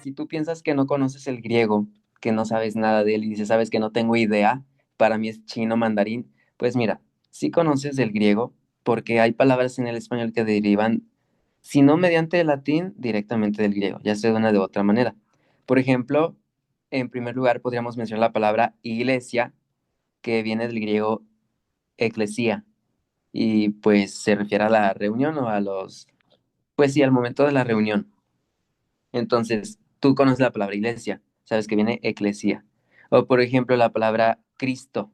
si tú piensas que no conoces el griego, que no sabes nada de él y dices, sabes que no tengo idea, para mí es chino mandarín, pues mira, sí conoces el griego porque hay palabras en el español que derivan, si no mediante el latín, directamente del griego, ya sea de una de otra manera. Por ejemplo, en primer lugar podríamos mencionar la palabra iglesia, que viene del griego eclesia, y pues se refiere a la reunión o a los, pues sí, al momento de la reunión. Entonces, tú conoces la palabra iglesia, sabes que viene eclesia. O por ejemplo, la palabra Cristo,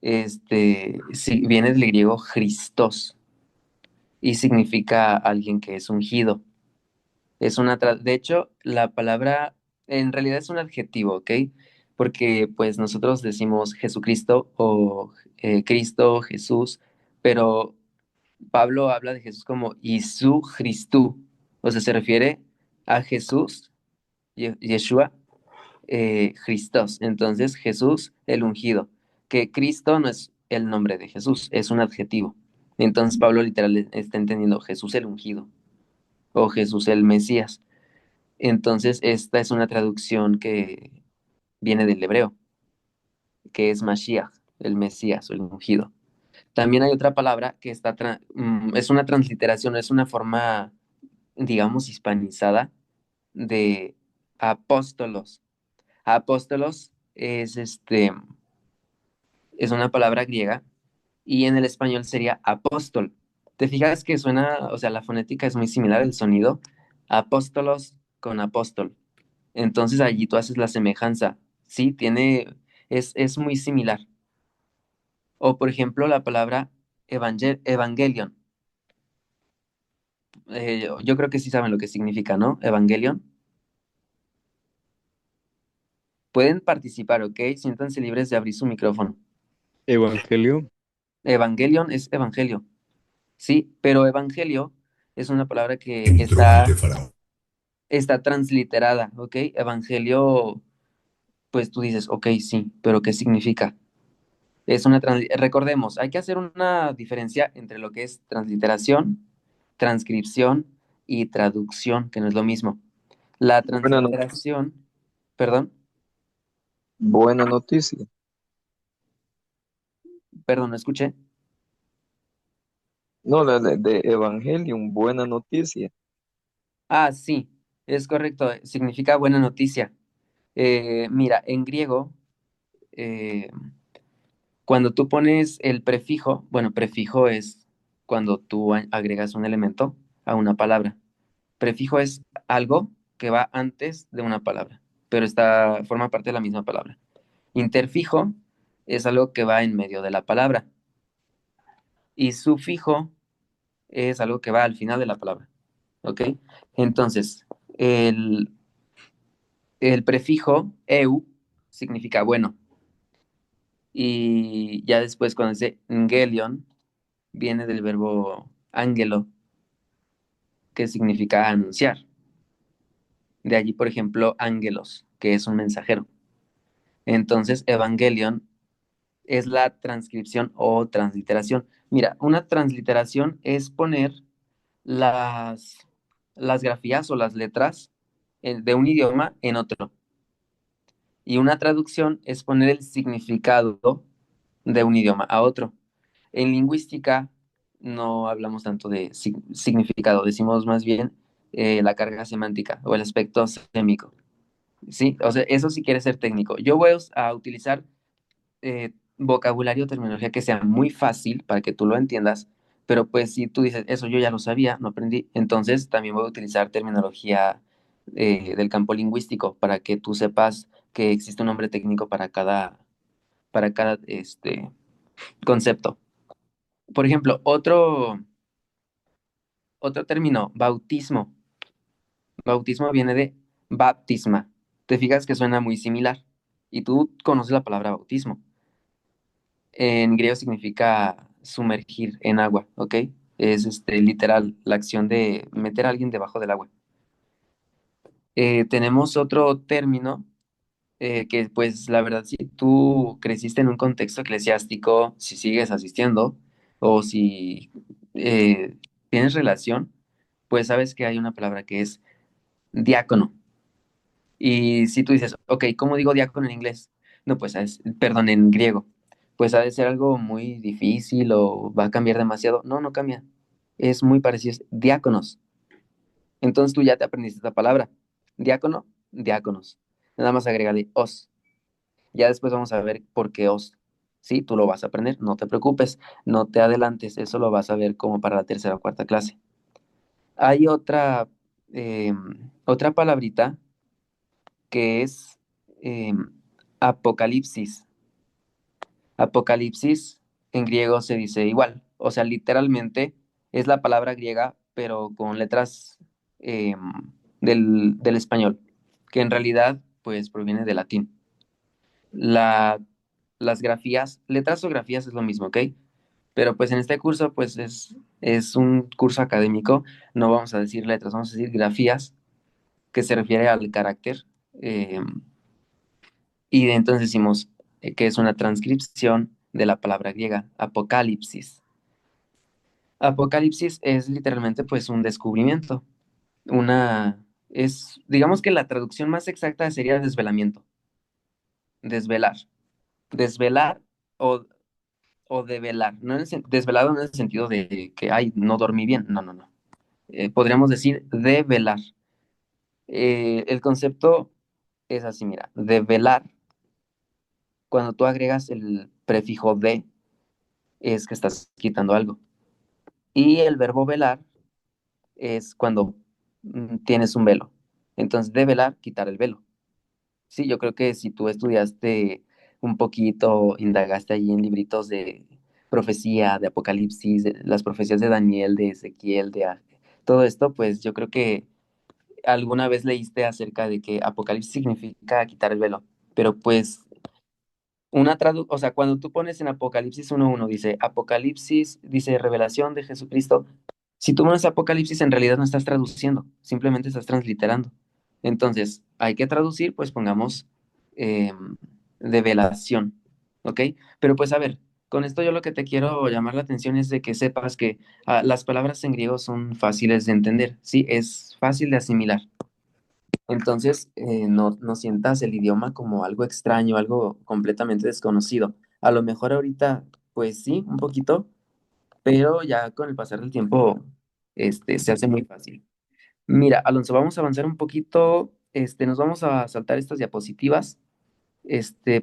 sí, viene del griego Christos y significa alguien que es ungido. De hecho, la palabra en realidad es un adjetivo, ¿ok? Porque pues nosotros decimos Jesucristo o Cristo, Jesús, pero Pablo habla de Jesús como Isu Christu, o sea, se refiere a Jesús, Yeshua, Christos. Entonces, Jesús, el ungido, que Cristo no es el nombre de Jesús, es un adjetivo. Entonces, Pablo literal está entendiendo Jesús el ungido o Jesús el Mesías. Entonces, esta es una traducción que viene del hebreo, que es Mashiach, el Mesías o el ungido. También hay otra palabra que es una transliteración, es una forma, digamos, hispanizada de apóstolos. Apóstolos es una palabra griega y en el español sería apóstol. ¿Te fijas que suena, o sea, la fonética es muy similar, el sonido? Apóstolos con apóstol. Entonces allí tú haces la semejanza. Sí, es muy similar. O por ejemplo la palabra evangelion. Yo creo que sí saben lo que significa, ¿no? Evangelion. Pueden participar, ¿ok? Siéntanse libres de abrir su micrófono. Evangelio. Evangelion es evangelio. Sí, pero evangelio es una palabra que Entró Alefara. está transliterada, ¿ok? Evangelio, pues tú dices, ok, sí, pero ¿qué significa? Recordemos, hay que hacer una diferencia entre lo que es transliteración, transcripción y traducción, que no es lo mismo. La Buena, no- transliteración, perdón, buena noticia. perdón, no escuché. No, la de Evangelium, buena noticia. Ah, sí, es correcto, significa buena noticia. Mira, en griego, eh, cuando tú pones el prefijo, bueno, prefijo es cuando tú agregas un elemento a una palabra. Prefijo es algo que va antes de una palabra, pero forma parte de la misma palabra. Interfijo es algo que va en medio de la palabra. Y sufijo es algo que va al final de la palabra. ¿Ok? Entonces, el, el prefijo eu significa bueno. Y ya después cuando dice ngelion, viene del verbo ángelo, que significa anunciar. De allí, por ejemplo, ángelos, que es un mensajero. Entonces, evangelion es la transcripción o transliteración. Mira, una transliteración es poner las, las grafías o las letras de un idioma en otro. Y una traducción es poner el significado de un idioma a otro. En lingüística no hablamos tanto de significado, decimos más bien la carga semántica o el aspecto sémico. Sí, o sea, eso sí quiere ser técnico. Yo voy a utilizar vocabulario o terminología que sea muy fácil para que tú lo entiendas, pero pues si tú dices, eso yo ya lo sabía, no aprendí, entonces también voy a utilizar terminología del campo lingüístico para que tú sepas que existe un nombre técnico para cada concepto. Por ejemplo, otro término, bautismo. Bautismo viene de baptisma. Te fijas que suena muy similar y tú conoces la palabra bautismo. En griego significa sumergir en agua, ¿ok? Es literal la acción de meter a alguien debajo del agua. Tenemos otro término que pues la verdad si tú creciste en un contexto eclesiástico, si sigues asistiendo o si tienes relación, pues sabes que hay una palabra que es diácono. Y si tú dices, ok, ¿cómo digo diácono en inglés? No, pues, perdón, en griego. Pues ha de ser algo muy difícil o va a cambiar demasiado. No, no cambia. Es muy parecido, es diáconos. Entonces tú ya te aprendiste esta palabra. Diácono, diáconos. Nada más agrégale os. Ya después vamos a ver por qué os. Sí, tú lo vas a aprender, no te preocupes, no te adelantes, eso lo vas a ver como para la tercera o cuarta clase. Hay otra palabrita que es apocalipsis. Apocalipsis en griego se dice igual, o sea, literalmente es la palabra griega, pero con letras em, del español, que en realidad pues proviene del latín. La, las grafías, letras o grafías es lo mismo, ¿ok? Pero pues en este curso pues es un curso académico, no vamos a decir letras, vamos a decir grafías, que se refiere al carácter. Y entonces decimos que es una transcripción de la palabra griega, apocalipsis. Apocalipsis es literalmente pues un descubrimiento, digamos que la traducción más exacta sería desvelamiento, desvelar, desvelar o, o develar, no desvelado no en el sentido de que, ay, no dormí bien, no, no, no. Podríamos decir develar. El concepto es así, mira, develar, cuando tú agregas el prefijo de, es que estás quitando algo. Y el verbo velar es cuando tienes un velo. Entonces, de velar, quitar el velo. Sí, yo creo que si tú estudiaste un poquito, indagaste allí en libritos de profecía, de Apocalipsis, de las profecías de Daniel, de Ezequiel, todo esto, pues yo creo que alguna vez leíste acerca de que Apocalipsis significa quitar el velo. Pero pues o sea, cuando tú pones en Apocalipsis 1:1, dice Apocalipsis, dice revelación de Jesucristo. Si tú pones Apocalipsis, en realidad no estás traduciendo, simplemente estás transliterando. Entonces, hay que traducir, pues pongamos eh, develación, ¿ok? Pero pues a ver, con esto yo lo que te quiero llamar la atención es de que sepas que las palabras en griego son fáciles de entender, ¿sí? Es fácil de asimilar. Entonces, no sientas el idioma como algo extraño, algo completamente desconocido. A lo mejor ahorita, pues sí, un poquito, pero ya con el pasar del tiempo, se hace muy fácil. Mira, Alonso, vamos a avanzar un poquito, nos vamos a saltar estas diapositivas.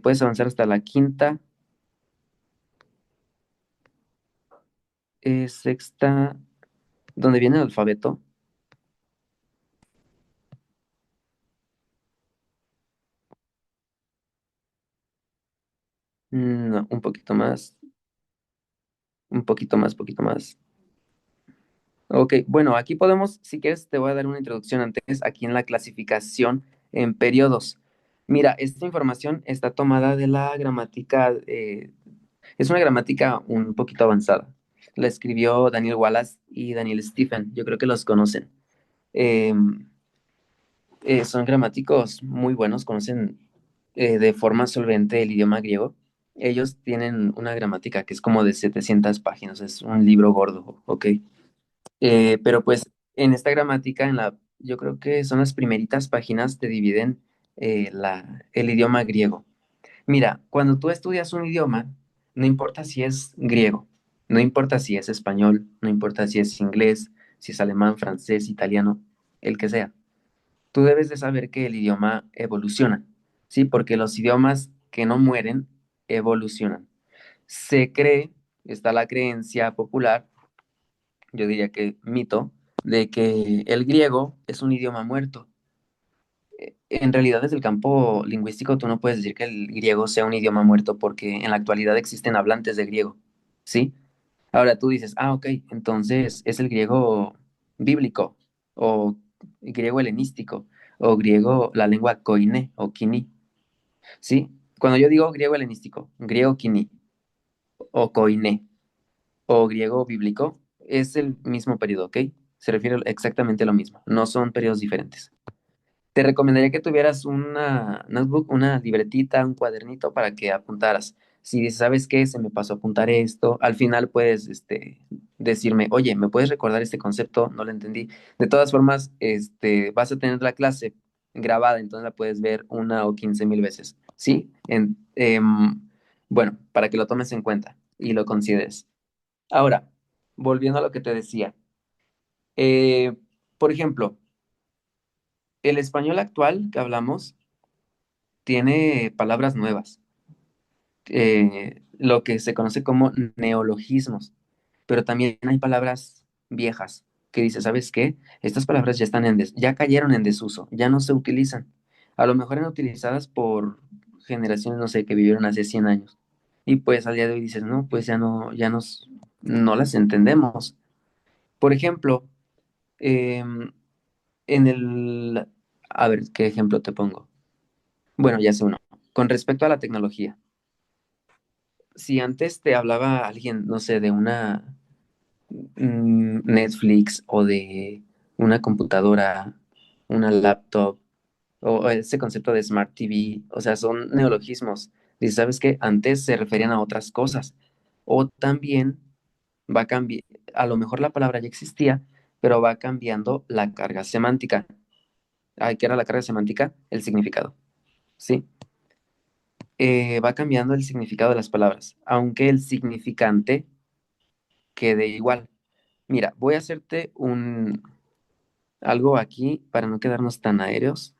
Puedes avanzar hasta la quinta, sexta, donde viene el alfabeto. No, un poquito más, un poquito más, poquito más. Ok, bueno, aquí podemos, si quieres, te voy a dar una introducción antes, aquí en la clasificación en periodos. Mira, esta información está tomada de la gramática, es una gramática un poquito avanzada. La escribió Daniel Wallace y Daniel Stephen, yo creo que los conocen. Eh, son gramáticos muy buenos, conocen de forma solvente el idioma griego. Ellos tienen una gramática que es como de 700 páginas, es un libro gordo, ¿ok? Pero pues en esta gramática, yo creo que son las primeritas páginas, te dividen el idioma griego. Mira, cuando tú estudias un idioma, no importa si es griego, no importa si es español, no importa si es inglés, si es alemán, francés, italiano, el que sea. Tú debes de saber que el idioma evoluciona, ¿sí? Porque los idiomas que no mueren evolucionan. Se cree, está la creencia popular, yo diría que mito, de que el griego es un idioma muerto. En realidad, desde el campo lingüístico, tú no puedes decir que el griego sea un idioma muerto porque en la actualidad existen hablantes de griego, ¿sí? Ahora tú dices, ah, ok, entonces es el griego bíblico o griego helenístico o griego, la lengua koiné o kini, ¿sí? Cuando yo digo griego helenístico, griego kini o koiné o griego bíblico, es el mismo periodo, ¿ok? Se refiere exactamente a lo mismo, no son periodos diferentes. Te recomendaría que tuvieras una notebook, una libretita, un cuadernito para que apuntaras. Si dices, ¿sabes qué? Se me pasó a apuntar esto. Al final puedes, decirme, oye, ¿me puedes recordar este concepto? No lo entendí. De todas formas, vas a tener la clase. grabada, entonces la puedes ver 1 o 15,000 veces, ¿sí? Bueno, para que lo tomes en cuenta y lo consideres. Ahora, volviendo a lo que te decía, eh, por ejemplo, el español actual que hablamos tiene palabras nuevas, lo que se conoce como neologismos, pero también hay palabras viejas que dice, ¿sabes qué? Estas palabras ya están ya cayeron en desuso, ya no se utilizan. A lo mejor eran utilizadas por generaciones, no sé, que vivieron hace 100 años. Y pues al día de hoy dices, no, pues no las entendemos. Por ejemplo, em, en el, a ver, ¿qué ejemplo te pongo? Bueno, ya sé uno. Con respecto a la tecnología, si antes te hablaba alguien, no sé, de una Netflix o de una computadora, una laptop, o ese concepto de Smart TV, o sea, son neologismos. Dice, ¿sabes qué? Antes se referían a otras cosas. O también va a cambiar, a lo mejor la palabra ya existía, pero va cambiando la carga semántica. Ay, ¿qué era la carga semántica? El significado, ¿sí? Va cambiando el significado de las palabras, aunque el significante quede igual. Mira, voy a hacerte algo aquí para no quedarnos tan aéreos.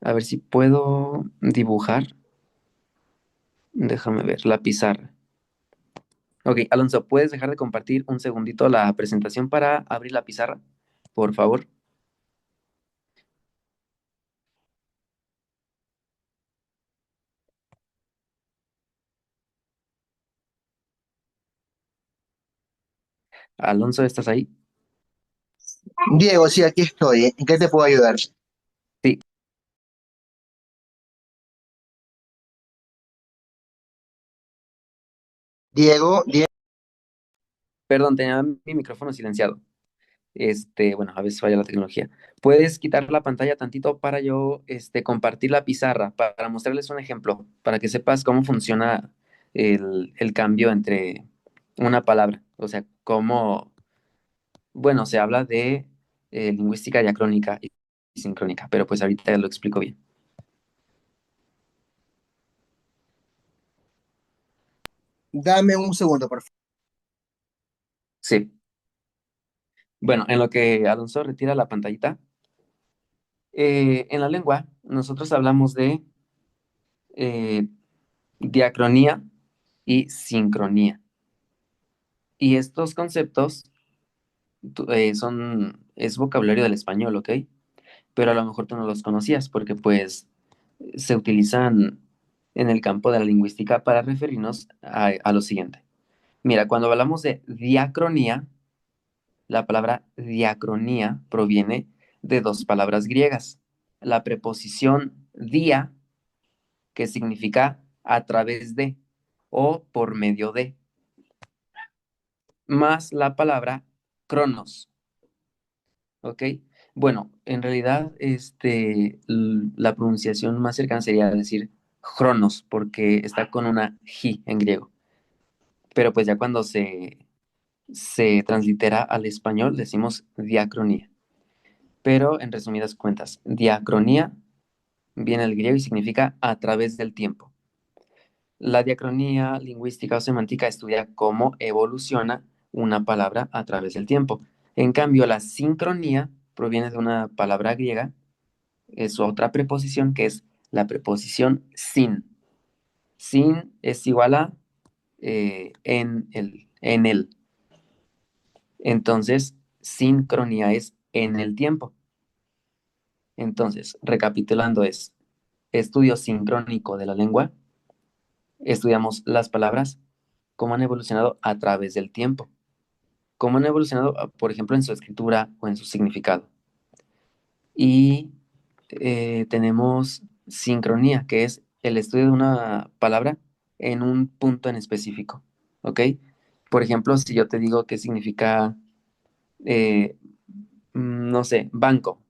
A ver si puedo dibujar. Déjame ver, la pizarra. Ok, Alonso, ¿puedes dejar de compartir un segundito la presentación para abrir la pizarra? Por favor. Alonso, ¿estás ahí? Diego, sí, aquí estoy. ¿En qué te puedo ayudar? Sí, Diego, perdón, tenía mi micrófono silenciado. Bueno, a veces falla la tecnología. ¿Puedes quitar la pantalla tantito para yo, compartir la pizarra, para mostrarles un ejemplo, para que sepas cómo funciona el cambio entre una palabra? O sea, cómo, bueno, se habla de lingüística diacrónica y sincrónica, pero pues ahorita lo explico bien. dame un segundo, por favor. Sí. Bueno, en lo que Alonso retira la pantallita, en la lengua nosotros hablamos de eh, diacronía y sincronía. Y estos conceptos es vocabulario del español, ¿ok? Pero a lo mejor tú no los conocías porque pues se utilizan en el campo de la lingüística para referirnos a lo siguiente. Mira, cuando hablamos de diacronía, la palabra diacronía proviene de dos palabras griegas. La preposición dia, que significa a través de o por medio de, más la palabra cronos, ¿ok? Bueno, en realidad, la pronunciación más cercana sería decir Cronos, porque está con una J en griego. Pero pues ya cuando se translitera al español decimos diacronía. Pero en resumidas cuentas, diacronía viene del griego y significa a través del tiempo. La diacronía lingüística o semántica estudia cómo evoluciona una palabra a través del tiempo. En cambio, la sincronía proviene de una palabra griega, es otra preposición que es la preposición sin. Sin es igual a en el. Entonces, sincronía es en el tiempo. Entonces, recapitulando es estudio sincrónico de la lengua, estudiamos las palabras, cómo han evolucionado a través del tiempo, cómo han evolucionado, por ejemplo, en su escritura o en su significado. Y tenemos sincronía, que es el estudio de una palabra en un punto en específico, ¿ok? Por ejemplo, si yo te digo qué significa, eh, no sé, banco.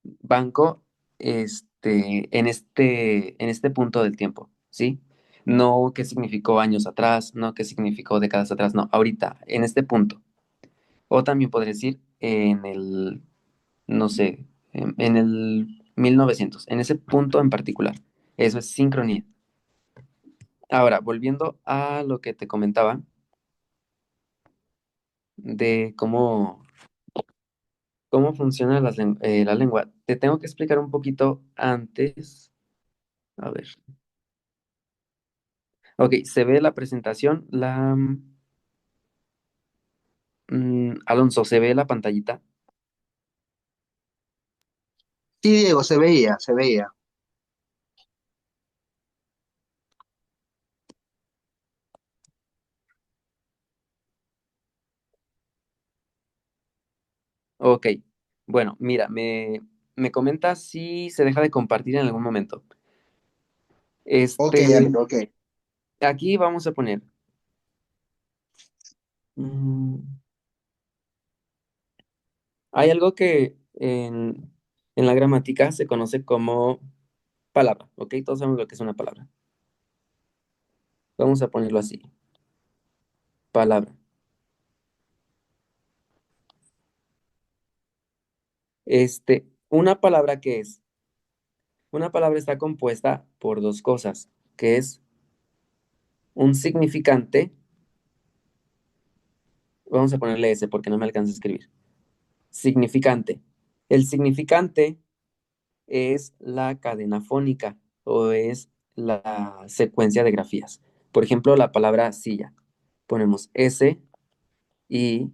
Banco, en este punto del tiempo, ¿sí? No qué significó años atrás, no qué significó décadas atrás, no, ahorita, en este punto. O también podría decir en el, no sé, en el 1900, en ese punto en particular. Eso es sincronía. Ahora, volviendo a lo que te comentaba de cómo funciona la lengua, te tengo que explicar un poquito antes. A ver. Ok, se ve la presentación, Alonso, ¿se ve la pantallita? Sí, Diego, se veía, se veía. Ok, bueno, mira, me comentas si se deja de compartir en algún momento. Ok, Este, amigo, ok. aquí vamos a poner, mm, hay algo que en la gramática se conoce como palabra, ¿ok? Todos sabemos lo que es una palabra. Vamos a ponerlo así, palabra. Una palabra que es, una palabra está compuesta por dos cosas, que es un significante, vamos a ponerle ese porque no me alcanza a escribir. Significante. El significante es la cadena fónica o es la secuencia de grafías. Por ejemplo, la palabra silla. Ponemos S, I,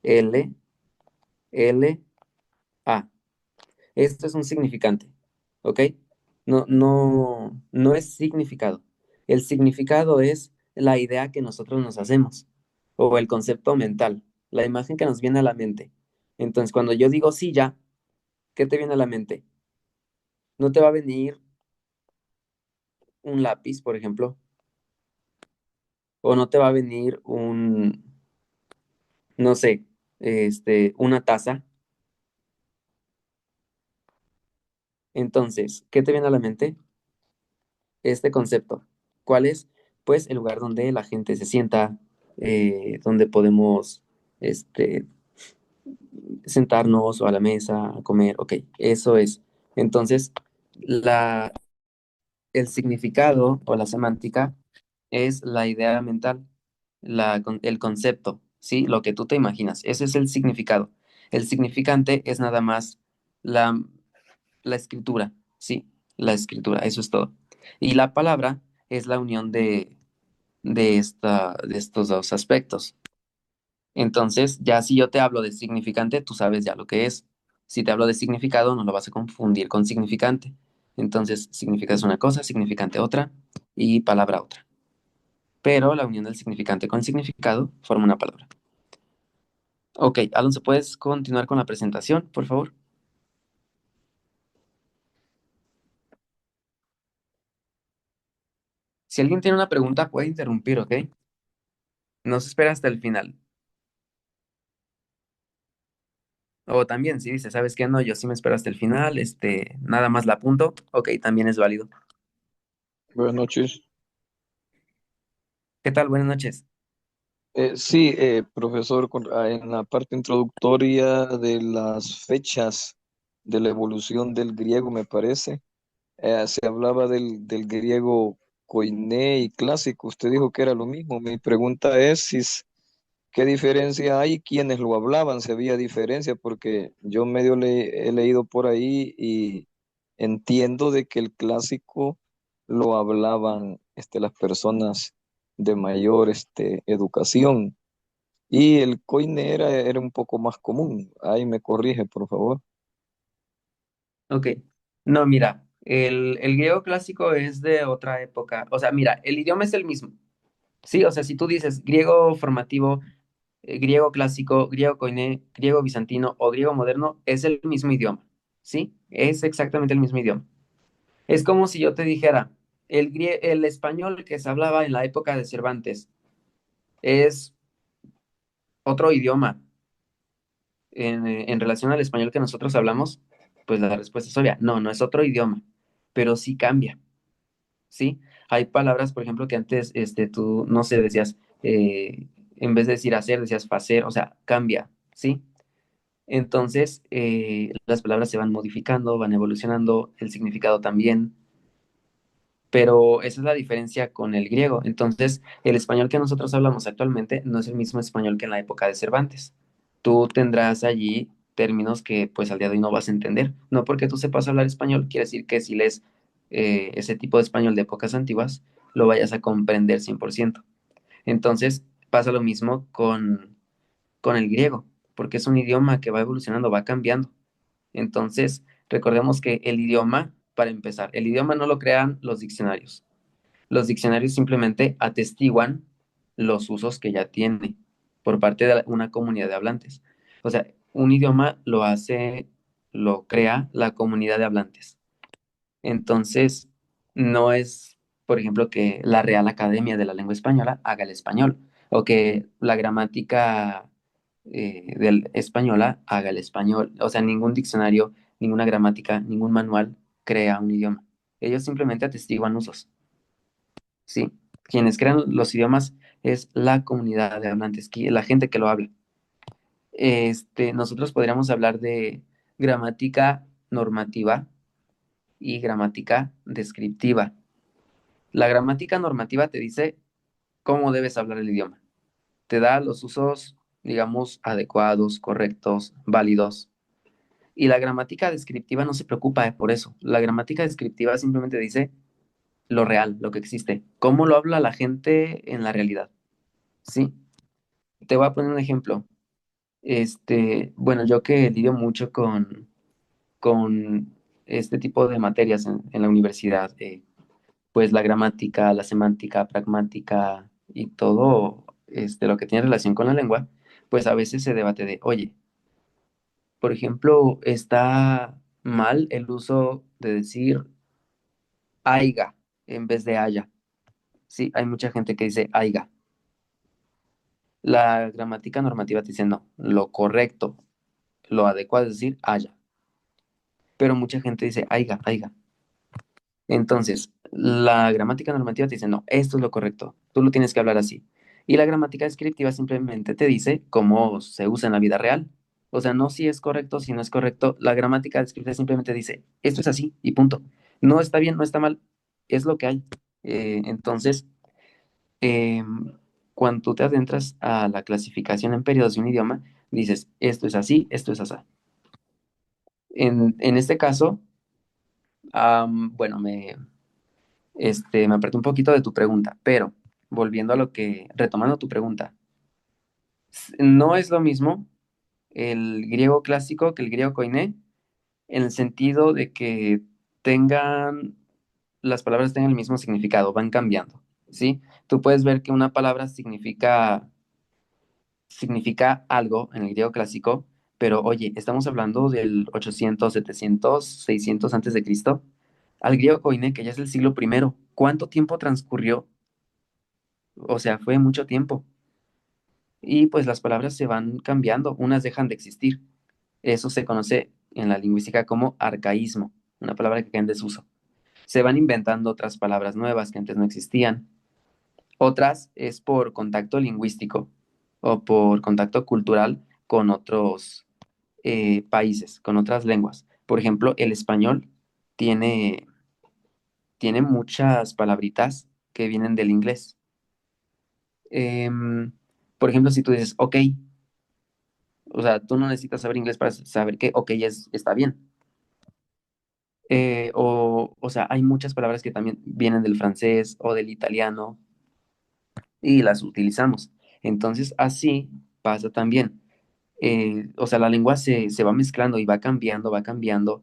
L, L, A. Esto es un significante, ¿ok? No es significado. El significado es la idea que nosotros nos hacemos o el concepto mental, la imagen que nos viene a la mente. Entonces, cuando yo digo silla, ¿qué te viene a la mente? No te va a venir un lápiz, por ejemplo, o no te va a venir no sé, una taza. Entonces, ¿qué te viene a la mente? Este concepto. ¿Cuál es? Pues el lugar donde la gente se sienta, donde podemos, este, sentarnos o a la mesa a comer. Ok, eso es. Entonces, el significado o la semántica es la idea mental, el concepto, ¿sí? Lo que tú te imaginas. Ese es el significado. El significante es nada más la, la escritura, ¿sí? La escritura, eso es todo. Y la palabra es la unión de estos dos aspectos. Entonces, ya si yo te hablo de significante, tú sabes ya lo que es. Si te hablo de significado, no lo vas a confundir con significante. Entonces, significado es una cosa, significante otra y palabra otra. Pero la unión del significante con significado forma una palabra. Ok, Alonso, ¿puedes continuar con la presentación, por favor? Si alguien tiene una pregunta, puede interrumpir, ¿ok? No se espera hasta el final. O también, si dice, ¿sabes qué? No, yo sí me espero hasta el final, nada más la apunto. Ok, también es válido. Buenas noches. ¿Qué tal? Buenas noches. Sí, profesor, en la parte introductoria de las fechas de la evolución del griego, me parece, se hablaba del griego koiné y clásico. Usted dijo que era lo mismo. Mi pregunta es qué diferencia hay, quiénes lo hablaban, si había diferencia, porque yo medio he leído por ahí y entiendo de que el clásico lo hablaban las personas de mayor educación y el coine era un poco más común. Ahí me corrige, por favor. Ok. No, mira, el griego clásico es de otra época. O sea, mira, el idioma es el mismo. Sí, o sea, si tú dices griego formativo, griego clásico, griego koiné, griego bizantino o griego moderno, es el mismo idioma. ¿Sí? Es exactamente el mismo idioma. Es como si yo te dijera, el español que se hablaba en la época de Cervantes es otro idioma en relación al español que nosotros hablamos, pues la respuesta es obvia. No, no es otro idioma, pero sí cambia. ¿Sí? Hay palabras, por ejemplo, que antes tú, no sé, decías, en vez de decir hacer, decías facer, o sea, cambia, ¿sí? Entonces, las palabras se van modificando, van evolucionando, el significado también, pero esa es la diferencia con el griego. Entonces, el español que nosotros hablamos actualmente no es el mismo español que en la época de Cervantes. Tú tendrás allí términos que pues al día de hoy no vas a entender. No porque tú sepas hablar español, quiere decir que si lees ese tipo de español de épocas antiguas, lo vayas a comprender 100%. Entonces, pasa lo mismo con el griego, porque es un idioma que va evolucionando, va cambiando. Entonces, recordemos que el idioma, para empezar, el idioma no lo crean los diccionarios. Los diccionarios simplemente atestiguan los usos que ya tiene por parte de una comunidad de hablantes. O sea, un idioma lo crea la comunidad de hablantes. Entonces, no es, por ejemplo, que la Real Academia de la Lengua Española haga el español o que la gramática del española haga el español. O sea, ningún diccionario, ninguna gramática, ningún manual crea un idioma. Ellos simplemente atestiguan usos, ¿sí? Quienes crean los idiomas es la comunidad de hablantes, la gente que lo habla. Nosotros podríamos hablar de gramática normativa y gramática descriptiva. La gramática normativa te dice cómo debes hablar el idioma. Te da los usos, digamos, adecuados, correctos, válidos. Y la gramática descriptiva no se preocupa por eso. La gramática descriptiva simplemente dice lo real, lo que existe, cómo lo habla la gente en la realidad. Sí, te voy a poner un ejemplo. Bueno, yo que lidio mucho con este tipo de materias en la universidad, pues la gramática, la semántica, pragmática y todo lo que tiene relación con la lengua, pues a veces se debate de, oye, por ejemplo, está mal el uso de decir aiga en vez de haya. Sí, hay mucha gente que dice aiga. La gramática normativa te dice no, lo correcto, lo adecuado es decir haya. Pero mucha gente dice aiga, aiga. Entonces, la gramática normativa te dice, no, esto es lo correcto, tú lo tienes que hablar así. Y la gramática descriptiva simplemente te dice cómo se usa en la vida real. O sea, no si es correcto, si no es correcto. La gramática descriptiva simplemente dice, esto es así y punto. No está bien, no está mal, es lo que hay. Entonces, cuando tú te adentras a la clasificación en periodos de un idioma, dices, esto es así, esto es así. En este caso, bueno, me aparté un poquito de tu pregunta, pero volviendo a retomando tu pregunta, no es lo mismo el griego clásico que el griego koiné en el sentido de que tengan, las palabras tengan el mismo significado, van cambiando, ¿sí? Tú puedes ver que una palabra significa algo en el griego clásico, pero oye, estamos hablando del 800, 700, 600 antes de Cristo, al griego koiné, que ya es el siglo primero. ¿Cuánto tiempo transcurrió? O sea, fue mucho tiempo. Y pues las palabras se van cambiando, unas dejan de existir. Eso se conoce en la lingüística como arcaísmo, una palabra que queda en desuso. Se van inventando otras palabras nuevas que antes no existían. Otras es por contacto lingüístico o por contacto cultural con otros países, con otras lenguas. Por ejemplo, el español tiene, tiene muchas palabritas que vienen del inglés. Em, por ejemplo, si tú dices, ok, o sea, tú no necesitas saber inglés para saber que ok está bien. O sea, hay muchas palabras que también vienen del francés o del italiano y las utilizamos. Entonces, así pasa también. O sea, la lengua se va mezclando y va cambiando, va cambiando.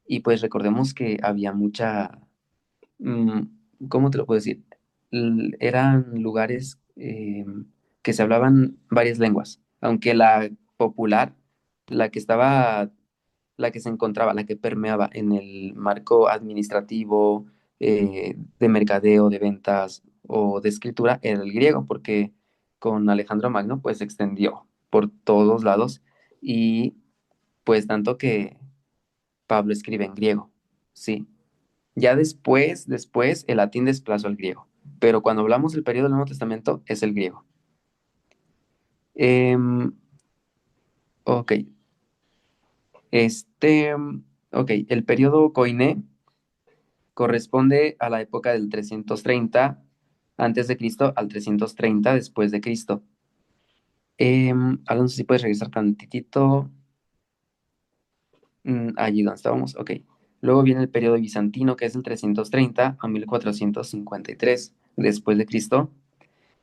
Y pues recordemos que había mm, ¿cómo te lo puedo decir? Eran lugares que se hablaban varias lenguas, aunque la popular, la que estaba, la que se encontraba, la que permeaba en el marco administrativo, de mercadeo, de ventas o de escritura, era el griego, porque con Alejandro Magno pues se extendió por todos lados y pues tanto que Pablo escribe en griego, sí. Ya después, el latín desplazó al griego. Pero cuando hablamos del periodo del Nuevo Testamento, es el griego. Ok, Este, ok, el periodo Koiné corresponde a la época del 330 antes de Cristo al 330 después de Cristo. Alonso, si puedes regresar tantitito. Allí donde estábamos, ok. Luego viene el periodo bizantino, que es el 330 a 1453 después de Cristo.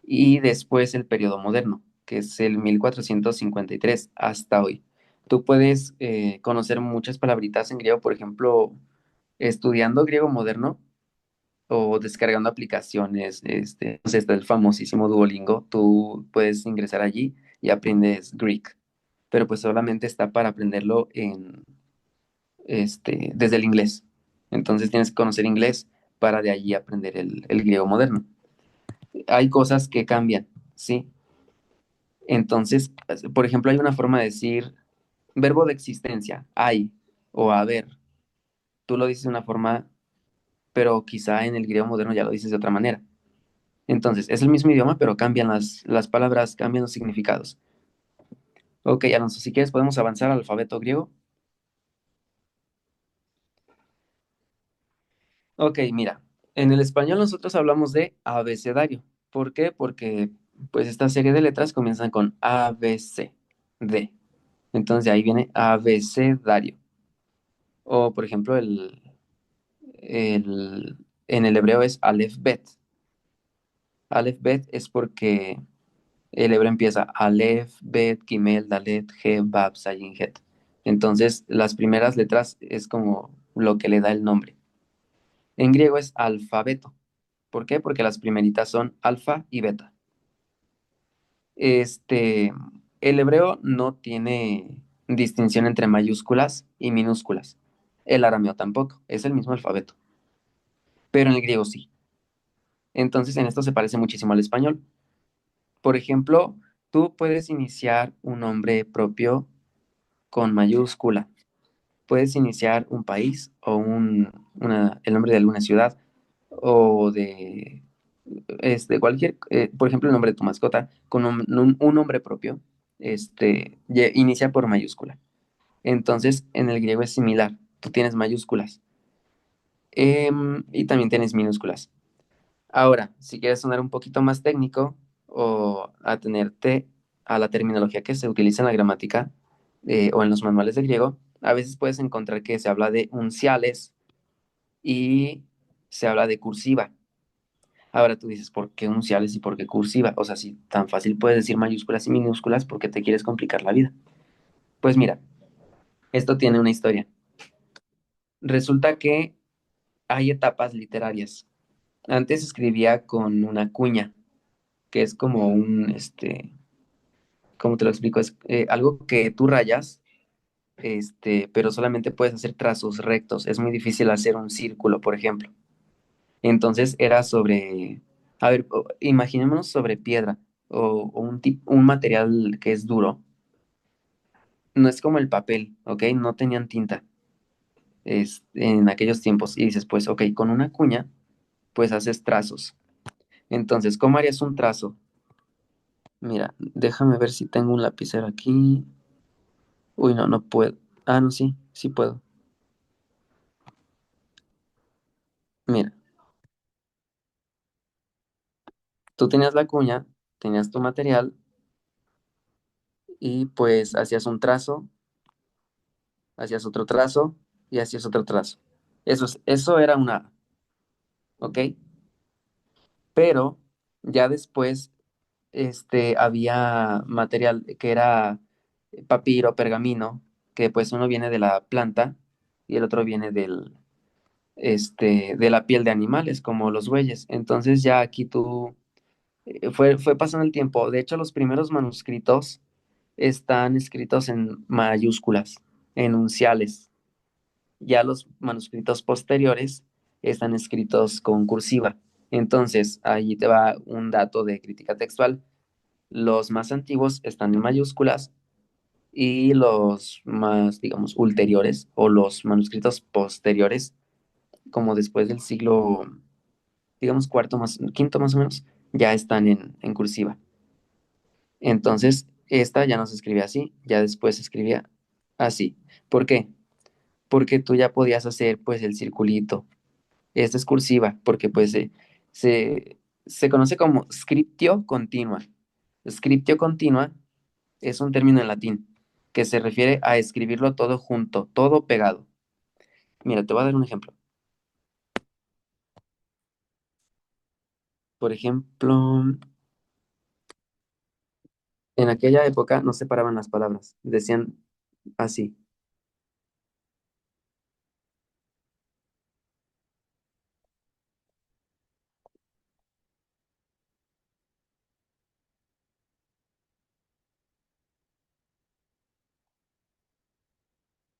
Y después el periodo moderno, que es el 1453 hasta hoy. Tú puedes conocer muchas palabritas en griego, por ejemplo, estudiando griego moderno o descargando aplicaciones, no sé, está el famosísimo Duolingo, tú puedes ingresar allí y aprendes Greek, pero pues solamente está para aprenderlo desde el inglés. Entonces tienes que conocer inglés para de allí aprender el griego moderno. Hay cosas que cambian, ¿sí? Entonces, por ejemplo, hay una forma de decir verbo de existencia, hay o haber. Tú lo dices de una forma, pero quizá en el griego moderno ya lo dices de otra manera. Entonces, es el mismo idioma, pero cambian las palabras, cambian los significados. Ok, Alonso, si quieres podemos avanzar al alfabeto griego. Ok, mira, en el español nosotros hablamos de abecedario. ¿Por qué? Porque pues esta serie de letras comienzan con A, B, C, D. Entonces de ahí viene abecedario. O por ejemplo, en el hebreo es Aleph Bet. Aleph Bet es porque el hebreo empieza Aleph, Bet, Gimel, Dalet, He, Bab, Zayin, Het. Entonces las primeras letras es como lo que le da el nombre. En griego es alfabeto. ¿Por qué? Porque las primeritas son alfa y beta. Este, el hebreo no tiene distinción entre mayúsculas y minúsculas. El arameo tampoco, es el mismo alfabeto, pero en el griego sí. Entonces en esto se parece muchísimo al español. Por ejemplo, tú puedes iniciar un nombre propio con mayúscula. Puedes iniciar un país o el nombre de alguna ciudad o de cualquier, por ejemplo, el nombre de tu mascota, con un nombre propio, inicia por mayúscula. Entonces, en el griego es similar. Tú tienes mayúsculas y también tienes minúsculas. Ahora, si quieres sonar un poquito más técnico o atenerte a la terminología que se utiliza en la gramática o en los manuales de griego, a veces puedes encontrar que se habla de unciales y se habla de cursiva. Ahora tú dices, ¿por qué unciales y por qué cursiva? O sea, si tan fácil puedes decir mayúsculas y minúsculas, ¿por qué te quieres complicar la vida? Pues mira, esto tiene una historia. Resulta que hay etapas literarias. Antes escribía con una cuña, que es como ¿cómo te lo explico? Es algo que tú rayas, pero solamente puedes hacer trazos rectos. Es muy difícil hacer un círculo, por ejemplo. Entonces era sobre, a ver, imaginémonos sobre piedra o un material que es duro. No es como el papel, ¿ok? No tenían tinta en aquellos tiempos. Y dices, pues, ok, con una cuña, pues haces trazos. Entonces, ¿cómo harías un trazo? Mira, déjame ver si tengo un lapicero aquí. Uy, no, no puedo. Ah, no, sí, sí puedo. Mira, tú tenías la cuña, tenías tu material y pues hacías un trazo, hacías otro trazo y hacías otro trazo. Eso era una A, ¿ok? Pero ya después había material que era papiro, pergamino, que pues uno viene de la planta y el otro viene de la piel de animales, como los bueyes. Entonces ya aquí fue pasando el tiempo. De hecho, los primeros manuscritos están escritos en mayúsculas, en unciales. Ya los manuscritos posteriores están escritos con cursiva. Entonces, ahí te va un dato de crítica textual. Los más antiguos están en mayúsculas y los más, digamos, ulteriores o los manuscritos posteriores, como después del siglo, digamos, quinto más o menos, ya están en cursiva. Entonces, esta ya no se escribía así, ya después se escribía. así. ¿Por qué? Porque tú ya podías hacer pues el circulito. Esta es cursiva, porque pues se, se conoce como scriptio continua. Scriptio continua es un término en latín que se refiere a escribirlo todo junto, todo pegado. Mira, te voy a dar un ejemplo. Por ejemplo, en aquella época no separaban las palabras, decían así.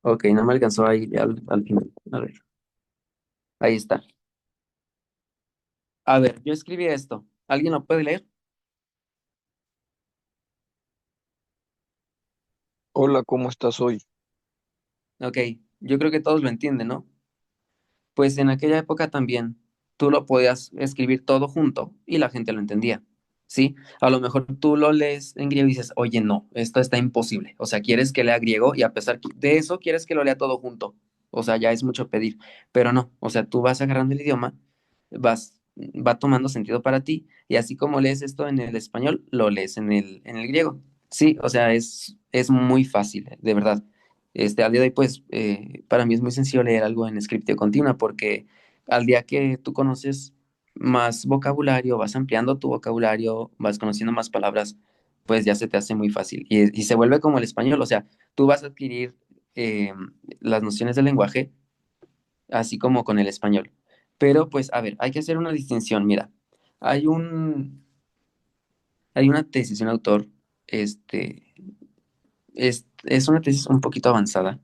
Ok, no me alcanzó ahí al final. A ver, ahí está. A ver, yo escribí esto. ¿Alguien lo puede leer? Hola, ¿cómo estás hoy? Ok, yo creo que todos lo entienden, ¿no? Pues en aquella época también tú lo podías escribir todo junto y la gente lo entendía, ¿sí? A lo mejor tú lo lees en griego y dices, oye, no, esto está imposible. O sea, quieres que lea griego y a pesar de eso quieres que lo lea todo junto. O sea, ya es mucho pedir, pero no, o sea, tú vas agarrando el idioma, va tomando sentido para ti y así como lees esto en el español, lo lees en el griego. Sí, o sea, es muy fácil, de verdad. Al día de hoy, pues, para mí es muy sencillo leer algo en scriptio continua porque al día que tú conoces más vocabulario, vas ampliando tu vocabulario, vas conociendo más palabras, pues ya se te hace muy fácil y se vuelve como el español, o sea, tú vas a adquirir eh, las nociones del lenguaje así como con el español. Pero pues, a ver, hay que hacer una distinción, mira, hay un, hay una tesis de un autor, este, es una tesis un poquito avanzada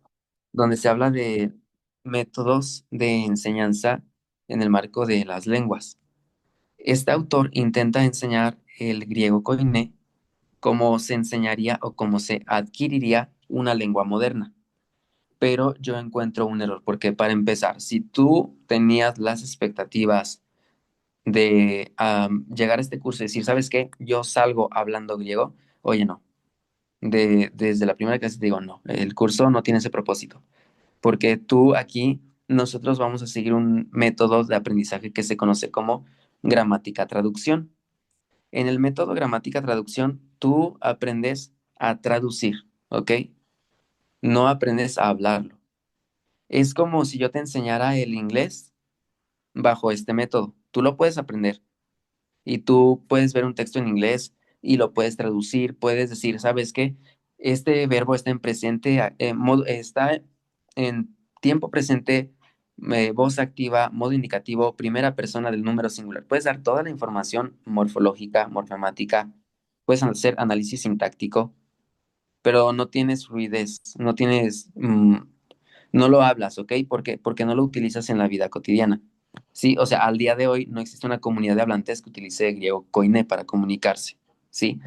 donde se habla de métodos de enseñanza en el marco de las lenguas. Este autor intenta enseñar el griego koiné como se enseñaría o como se adquiriría una lengua moderna. Pero yo encuentro un error, porque para empezar, si tú tenías las expectativas de llegar a este curso y decir, ¿sabes qué? Yo salgo hablando griego, oye, no. Desde la primera clase te digo, no, el curso no tiene ese propósito porque tú aquí, nosotros vamos a seguir un método de aprendizaje que se conoce como gramática traducción. En el método gramática traducción, tú aprendes a traducir, ¿ok? No aprendes a hablarlo. Es como si yo te enseñara el inglés bajo este método. Tú lo puedes aprender, y tú puedes ver un texto en inglés y lo puedes traducir, puedes decir, ¿sabes qué? Este verbo está en presente, está en tiempo presente, voz activa, modo indicativo, primera persona del número singular. Puedes dar toda la información morfológica, morfomática, puedes hacer análisis sintáctico, pero no tienes fluidez, no lo hablas, ¿ok? Porque no lo utilizas en la vida cotidiana. Sí, o sea, al día de hoy no existe una comunidad de hablantes que utilice griego koiné para comunicarse, ¿sí?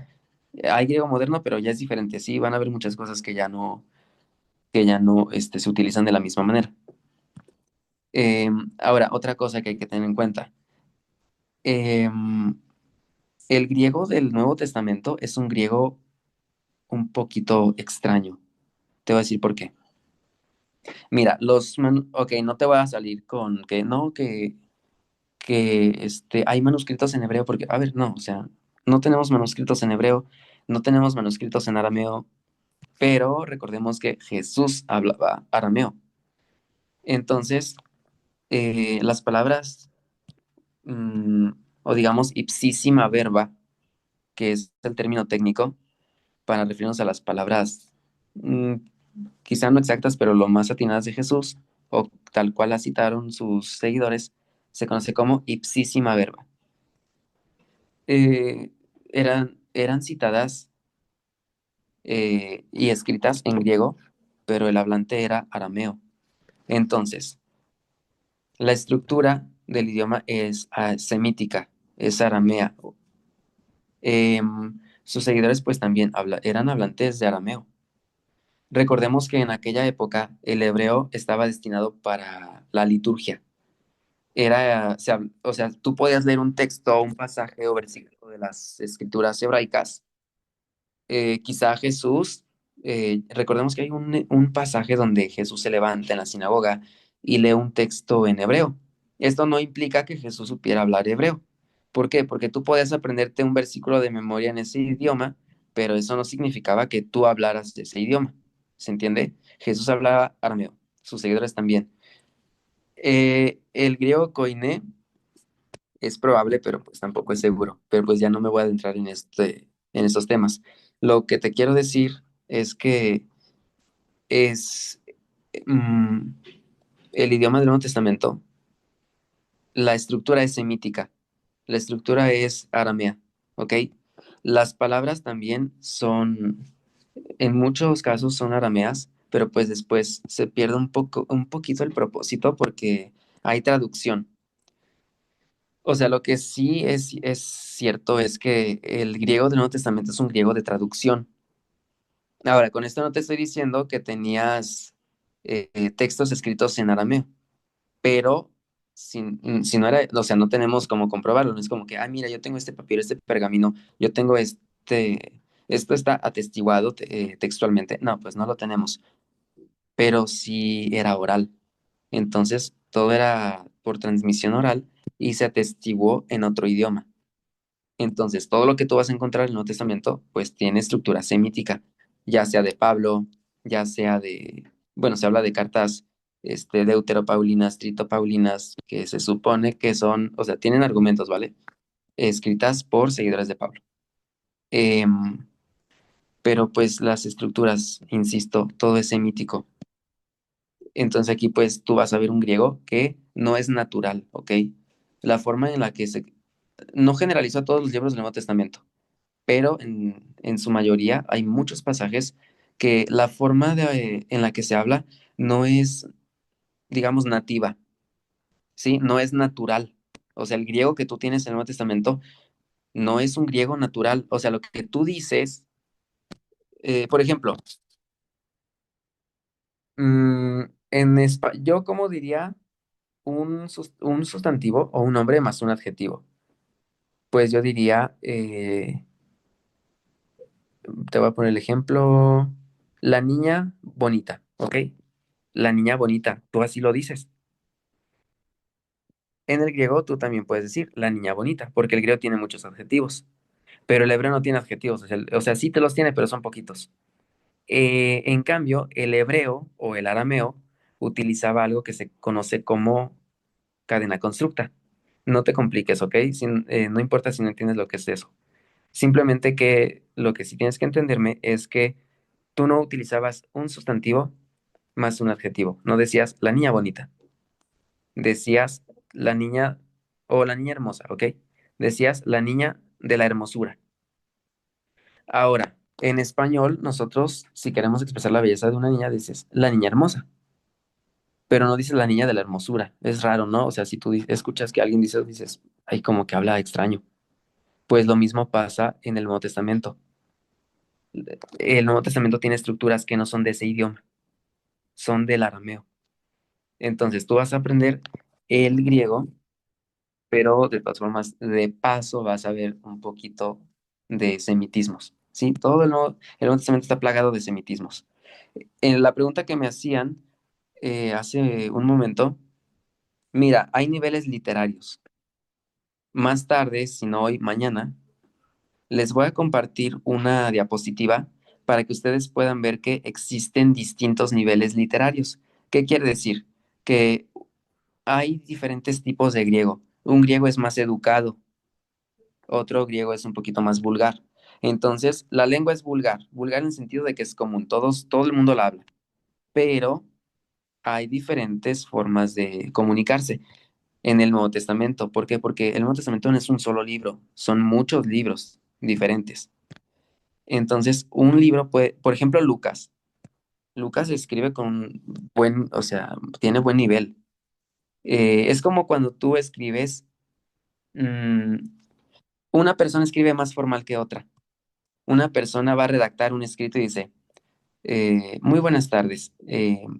Hay griego moderno, pero ya es diferente, sí, van a haber muchas cosas que ya no se utilizan de la misma manera. Ahora, otra cosa que hay que tener en cuenta. Em, el griego del Nuevo Testamento es un griego un poquito extraño. Te voy a decir por qué. Mira, ok, no te voy a salir con que no, que hay manuscritos en hebreo, porque, a ver, no, o sea, no tenemos manuscritos en hebreo, no tenemos manuscritos en arameo, pero recordemos que Jesús hablaba arameo. Entonces, las palabras, mm, o digamos, ipsísima verba, que es el término técnico para referirnos a las palabras, quizá no exactas, pero lo más atinadas de Jesús, o tal cual la citaron sus seguidores, se conoce como ipsísima verba. Eran citadas y escritas en griego, pero el hablante era arameo. Entonces, la estructura del idioma es semítica, es aramea. Sus seguidores pues también eran hablantes de arameo. Recordemos que en aquella época el hebreo estaba destinado para la liturgia. O sea, tú podías leer un texto, un pasaje o versículo de las escrituras hebraicas, quizá Jesús Recordemos que hay un pasaje donde Jesús se levanta en la sinagoga y lee un texto en hebreo. Esto no implica que Jesús supiera hablar hebreo. ¿Por qué? Porque tú podías aprenderte un versículo de memoria en ese idioma, pero eso no significaba que tú hablaras de ese idioma. ¿Se entiende? Jesús hablaba arameo, sus seguidores también. El griego koiné es probable, pero pues tampoco es seguro. Pero pues ya no me voy a adentrar en estos temas. Lo que te quiero decir es que es mm, el idioma del Nuevo Testamento, la estructura es semítica, la estructura es aramea, ¿ok? Las palabras también son, en muchos casos son arameas, pero pues después se pierde un poquito el propósito porque hay traducción. O sea, lo que sí es cierto es que el griego del Nuevo Testamento es un griego de traducción. Ahora, con esto no te estoy diciendo que tenías textos escritos en arameo, pero si no era, o sea, no tenemos cómo comprobarlo, no es como que, ah, mira, yo tengo este papiro, este pergamino, yo tengo esto está atestiguado textualmente. No, pues no lo tenemos, pero sí era oral. Entonces, todo era por transmisión oral y se atestiguó en otro idioma. Entonces, todo lo que tú vas a encontrar en el Nuevo Testamento, pues tiene estructura semítica, ya sea de Pablo, ya sea bueno, se habla de cartas deuteropaulinas, tritopaulinas, que se supone que son, o sea, tienen argumentos, ¿vale? Escritas por seguidores de Pablo. Em, pero pues las estructuras, insisto, todo es semítico. Entonces aquí pues tú vas a ver un griego que no es natural, ¿ok? La forma en la que no generalizó a todos los libros del Nuevo Testamento, pero en su mayoría hay muchos pasajes que la forma en la que se habla no es, digamos, nativa, ¿sí? No es natural. O sea, el griego que tú tienes en el Nuevo Testamento no es un griego natural. O sea, lo que tú dices, por ejemplo, yo como diría un sustantivo o un nombre más un adjetivo. Pues yo diría, te voy a poner el ejemplo, la niña bonita, ¿ok? La niña bonita, tú así lo dices. En el griego tú también puedes decir la niña bonita, porque el griego tiene muchos adjetivos, pero el hebreo no tiene adjetivos, o sea, sí te los tiene, pero son poquitos. En cambio, el hebreo o el arameo utilizaba algo que se conoce como cadena constructa. No te compliques, ¿ok? No importa si no entiendes lo que es eso. Simplemente que lo que sí tienes que entenderme es que tú no utilizabas un sustantivo más un adjetivo. No decías la niña bonita. Decías la niña o la niña hermosa, ¿ok? Decías la niña de la hermosura. Ahora, en español, nosotros, si queremos expresar la belleza de una niña, dices la niña hermosa, pero no dices la niña de la hermosura. Es raro, ¿no? O sea, si tú escuchas que alguien dice, dices, ay, como que habla extraño. Pues lo mismo pasa en el Nuevo Testamento. El Nuevo Testamento tiene estructuras que no son de ese idioma, son del arameo. Entonces, tú vas a aprender el griego, pero de todas formas, de paso vas a ver un poquito de semitismos, ¿sí? Todo el Nuevo Testamento está plagado de semitismos. En la pregunta que me hacían hace un momento, mira, hay niveles literarios. Más tarde, si no hoy, mañana, les voy a compartir una diapositiva para que ustedes puedan ver que existen distintos niveles literarios. ¿Qué quiere decir? Que hay diferentes tipos de griego. Un griego es más educado, otro griego es un poquito más vulgar. Entonces, la lengua es vulgar en el sentido de que es común, todo el mundo la habla, pero hay diferentes formas de comunicarse en el Nuevo Testamento. ¿Por qué? Porque el Nuevo Testamento no es un solo libro, son muchos libros diferentes. Entonces, un libro puede, por ejemplo, Lucas. Lucas escribe con o sea, tiene buen nivel. Es como cuando tú escribes, mm, una persona escribe más formal que otra. Una persona va a redactar un escrito y dice, muy buenas tardes. El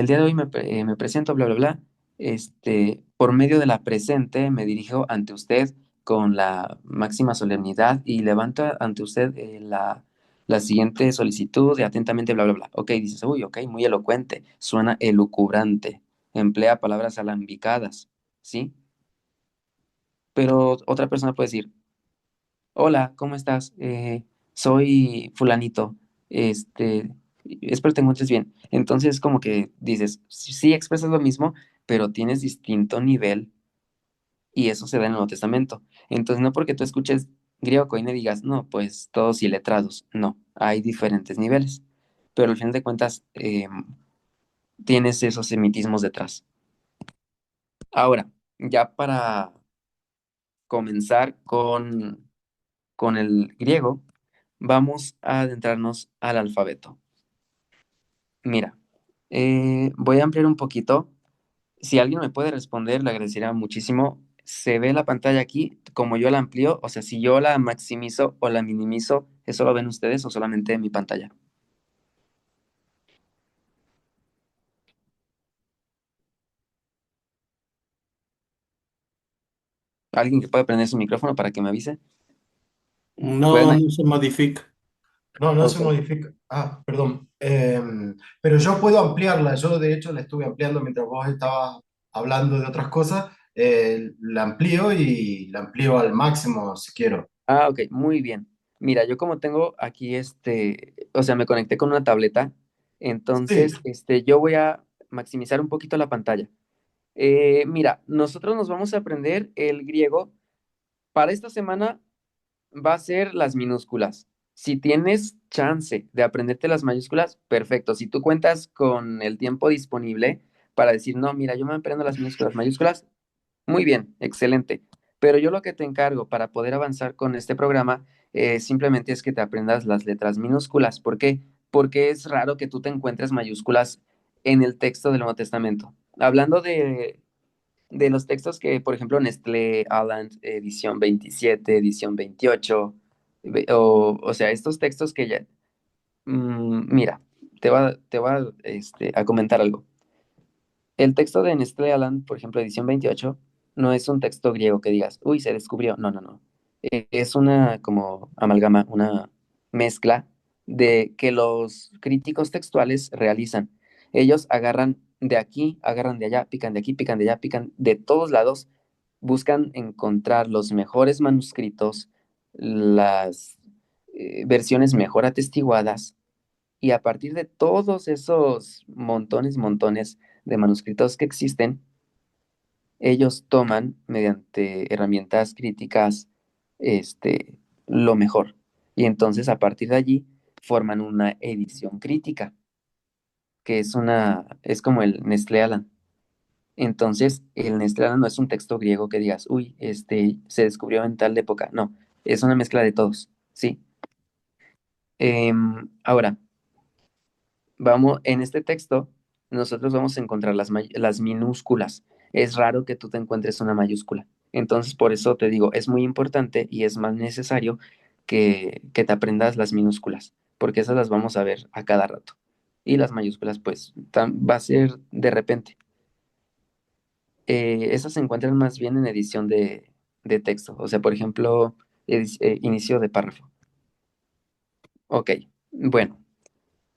día de hoy me presento, bla, bla, bla. Por medio de la presente me dirijo ante usted con la máxima solemnidad y levanto ante usted La siguiente solicitud de atentamente, bla, bla, bla. Ok, dices, uy, ok, muy elocuente, suena elucubrante, emplea palabras alambicadas, ¿sí? Pero otra persona puede decir, hola, ¿cómo estás? Soy fulanito, espero te encuentres bien. Entonces, como que dices, sí, sí expresas lo mismo, pero tienes distinto nivel y eso se da en el Nuevo Testamento. Entonces, no porque tú escuches griego koine digas, no, pues todos iletrados. No, hay diferentes niveles, pero al final de cuentas tienes esos semitismos detrás. Ahora, ya para comenzar con el griego, vamos a adentrarnos al alfabeto. Mira, voy a ampliar un poquito. Si alguien me puede responder, le agradecería muchísimo. ¿Se ve la pantalla aquí como yo la amplío? O sea, si yo la maximizo o la minimizo, ¿eso lo ven ustedes o solamente en mi pantalla? ¿Alguien que pueda prender su micrófono para que me avise? No, ¿Pueden? no se modifica. No, no se Ok. modifica. Ah, perdón. Pero yo puedo ampliarla. Yo, de hecho, la estuve ampliando mientras vos estabas hablando de otras cosas. La amplío y la amplío al máximo si quiero. Ah, ok, muy bien. Mira, yo como tengo aquí o sea, me conecté con una tableta, entonces, Sí, yo voy a maximizar un poquito la pantalla. Mira, nosotros nos vamos a aprender el griego. Para esta semana va a ser las minúsculas. Si tienes chance de aprenderte las mayúsculas, perfecto. Si tú cuentas con el tiempo disponible para decir, no, mira, yo me aprendo las minúsculas, mayúsculas, muy bien, excelente. Pero yo lo que te encargo para poder avanzar con este programa simplemente es que te aprendas las letras minúsculas. ¿Por qué? Porque es raro que tú te encuentres mayúsculas en el texto del Nuevo Testamento. Hablando de los textos que, por ejemplo, Nestlé, Aland, edición 27, edición 28, o sea, estos textos que ya, mira, te voy a comentar algo. El texto de Nestlé Aland, por ejemplo, edición 28, no es un texto griego que digas, uy, se descubrió. No, no, no. Es una como amalgama, una mezcla de que los críticos textuales realizan. Ellos agarran de aquí, agarran de allá, pican de aquí, pican de allá, pican de todos lados, buscan encontrar los mejores manuscritos, las versiones mejor atestiguadas y a partir de todos esos montones, montones de manuscritos que existen, ellos toman mediante herramientas críticas este, lo mejor. Y entonces a partir de allí forman una edición crítica, que es como el Nestlé Aland. Entonces, el Nestlé Aland no es un texto griego que digas, uy, se descubrió en tal época. No, es una mezcla de todos, ¿sí? Ahora, en este texto, nosotros vamos a encontrar las minúsculas. Es raro que tú te encuentres una mayúscula. Entonces, por eso te digo, es muy importante y es más necesario que te aprendas las minúsculas, porque esas las vamos a ver a cada rato. Y las mayúsculas, pues, va a ser de repente. Esas se encuentran más bien en edición de texto. O sea, por ejemplo, inicio de párrafo. Ok, bueno,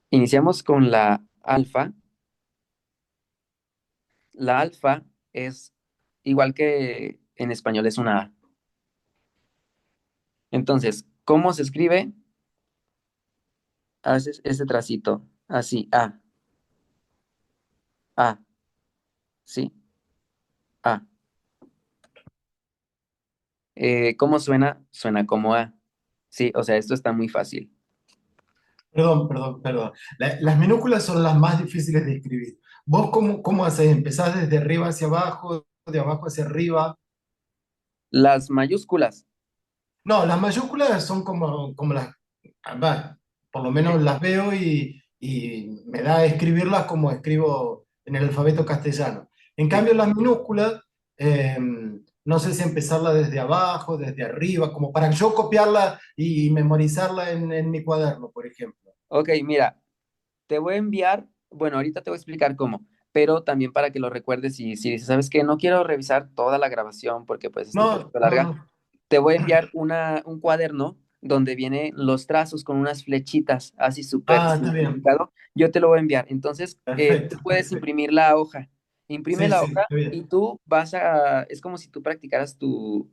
iniciamos con la alfa. La alfa es igual que en español es una A. Entonces, ¿cómo se escribe? Haces ese tracito, así, A, sí, A. ¿Cómo suena? Suena como A. Sí, o sea, esto está muy fácil. perdón, perdón, perdón. Las minúsculas son las más difíciles de escribir. ¿Vos cómo haces? ¿Empezás desde arriba hacia abajo, de abajo hacia arriba? Las mayúsculas. No, las mayúsculas son como las, va, por lo Ok, menos las veo y me da a escribirlas como escribo en el alfabeto castellano. En sí. cambio, las minúsculas, eh, no sé si empezarla desde abajo, desde arriba, como para yo copiarla y memorizarla en mi cuaderno, por ejemplo. Ok, mira, te voy a enviar, bueno, ahorita te voy a explicar cómo, pero también para que lo recuerdes y si dices, ¿sabes qué? No quiero revisar toda la grabación porque pues está un No, poquito no, larga. no. Te voy a enviar un cuaderno donde vienen los trazos con unas flechitas, así súper Ah, está bien. simplificado. Yo te lo voy a enviar. Entonces, tú Perfecto. puedes imprimir la hoja. Imprime Sí, la sí, hoja está y bien. tú es como si tú practicaras tu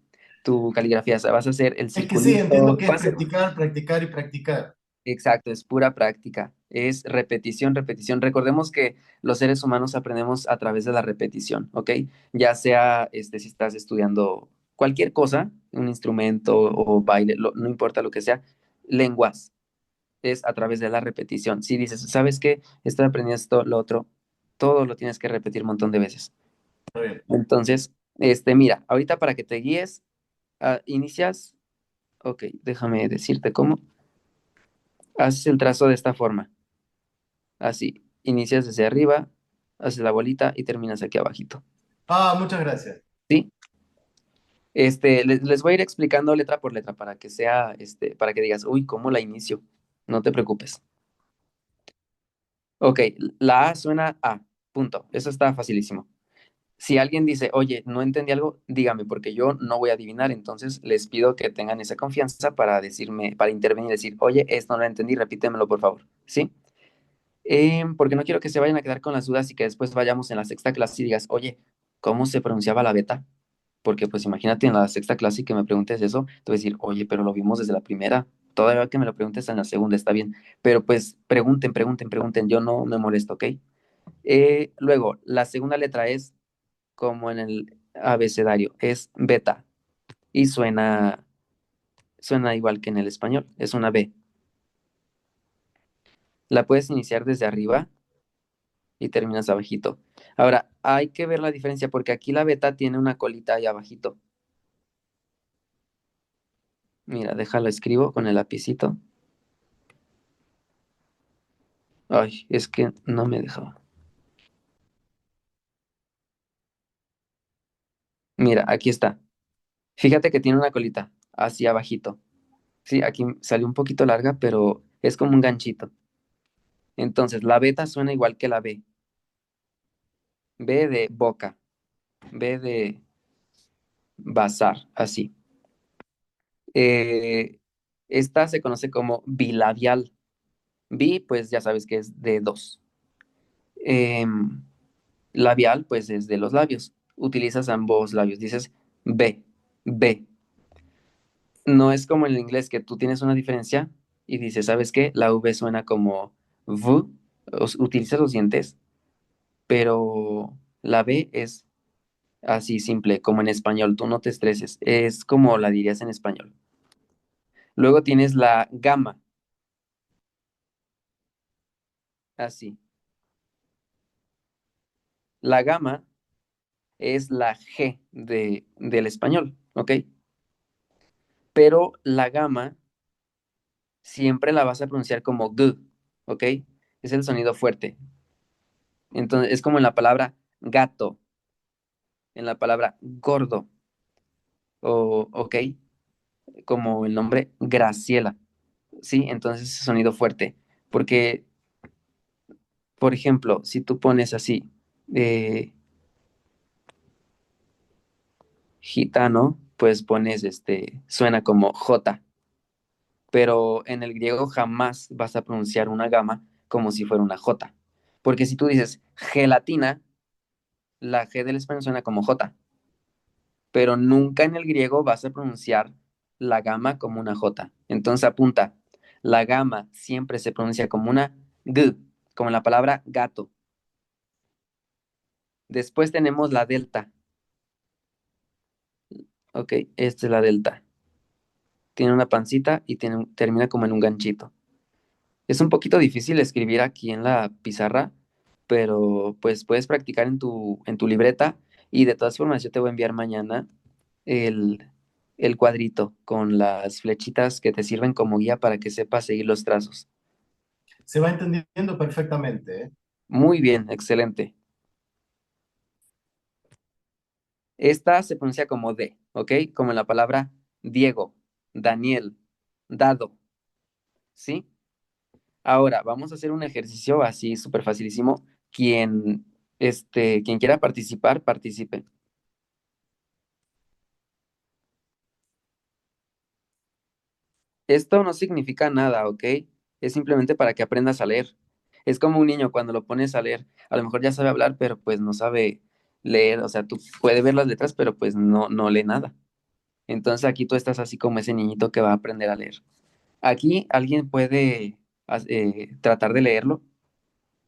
caligrafía. O sea, vas a hacer el Es que sí, entiendo circulito, que es practicar, practicar y practicar. exacto, es pura práctica, es repetición, repetición. Recordemos que los seres humanos aprendemos a través de la repetición, ¿ok? Ya sea si estás estudiando cualquier cosa, un instrumento o baile, no importa lo que sea, lenguas, es a través de la repetición. Si dices, ¿sabes qué? Estoy aprendiendo esto, lo otro, todo lo tienes que repetir un montón de veces. Está bien. Entonces, mira, ahorita para que te guíes, inicias, ok, déjame decirte cómo, haces el trazo de esta forma. Así, inicias desde arriba, haces la bolita y terminas aquí abajito. Ah, muchas gracias. ¿Sí? Les voy a ir explicando letra por letra para que sea, para que digas, uy, ¿cómo la inicio? No te preocupes. Ok, la A suena A, punto. Eso está facilísimo. Si alguien dice, oye, no entendí algo, dígame, porque yo no voy a adivinar, entonces les pido que tengan esa confianza para decirme, para intervenir y decir, oye, esto no lo entendí, repítemelo, por favor. ¿Sí? Porque no quiero que se vayan a quedar con las dudas y que después vayamos en la sexta clase y digas, oye, ¿cómo se pronunciaba la beta? Porque pues imagínate en la sexta clase y que me preguntes eso, te voy a decir, oye, pero lo vimos desde la primera, todavía que me lo preguntes en la segunda está bien, pero pues pregunten, pregunten, pregunten, yo no me molesto, ¿ok? Luego, la segunda letra es como en el abecedario, es beta y suena igual que en el español, es una B. La puedes iniciar desde arriba y terminas abajito. Ahora, hay que ver la diferencia porque aquí la beta tiene una colita ahí abajito. Mira, déjalo escribo con el lapicito. Ay, es que no me dejaba. Mira, aquí está. Fíjate que tiene una colita así abajito. Sí, aquí salió un poquito larga, pero es como un ganchito. Entonces, la beta suena igual que la B. B de boca, B de bazar, así. Eh, Esta se conoce como bilabial. Bi, pues ya sabes que es de dos. Em, Labial, pues es de los labios. Utilizas ambos labios. Dices B, B. No es como en el inglés que tú tienes una diferencia y dices, ¿sabes qué? La V suena como V. Utilizas los dientes, pero la B es así simple, como en español. Tú no te estreses. Es como la dirías en español. Luego tienes la gamma, así. La gamma es la G del español, ¿ok? Pero la gama siempre la vas a pronunciar como G, ¿ok? Es el sonido fuerte. Entonces, es como en la palabra gato, en la palabra gordo, ¿ok? Como el nombre Graciela, ¿sí? Entonces, ese sonido fuerte. Porque, por ejemplo, si tú pones así, eh, gitano, pues pones, suena como J, pero en el griego jamás vas a pronunciar una gama como si fuera una J. Porque si tú dices gelatina, la G del español suena como J, pero nunca en el griego vas a pronunciar la gama como una J. Entonces apunta, la gama siempre se pronuncia como una G, como la palabra gato. Después tenemos la delta. Ok, esta es la delta. Tiene una pancita y termina como en un ganchito. Es un poquito difícil escribir aquí en la pizarra, pero pues puedes practicar en tu libreta y de todas formas yo te voy a enviar mañana el, el cuadrito con las flechitas que te sirven como guía para que sepas seguir los trazos. Se va entendiendo perfectamente, ¿eh? Muy bien, excelente. Esta se pronuncia como D, ¿ok? Como en la palabra Diego, Daniel, dado, ¿sí? Ahora, vamos a hacer un ejercicio así súper facilísimo. Quien quiera participar, participe. Esto no significa nada, ¿ok? Es simplemente para que aprendas a leer. Es como un niño cuando lo pones a leer. A lo mejor ya sabe hablar, pero pues no sabe leer. O sea, tú puedes ver las letras, pero pues no lee nada. Entonces aquí tú estás así como ese niñito que va a aprender a leer. Aquí alguien puede tratar de leerlo.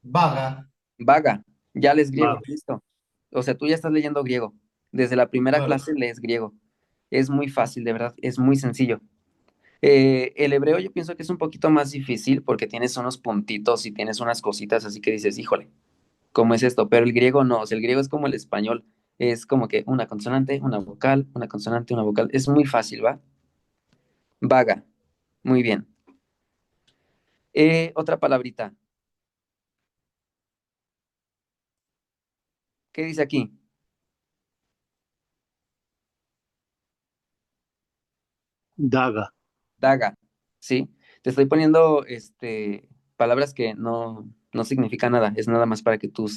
Vaga, Vaga, ya lees griego, vaga. listo. O sea, tú ya estás leyendo griego. Desde la primera Bueno, clase lees griego. Es muy fácil, de verdad, es muy sencillo. El hebreo yo pienso que es un poquito más difícil porque tienes unos puntitos y tienes unas cositas así que dices, híjole, ¿cómo es esto? Pero el griego no, o sea, el griego es como el español, es como que una consonante, una vocal, una consonante, una vocal. Es muy fácil, ¿va? Vaga, muy bien. Otra palabrita, ¿qué dice aquí? Daga. Daga, ¿sí? Te estoy poniendo palabras que no significan nada, es nada más para que tú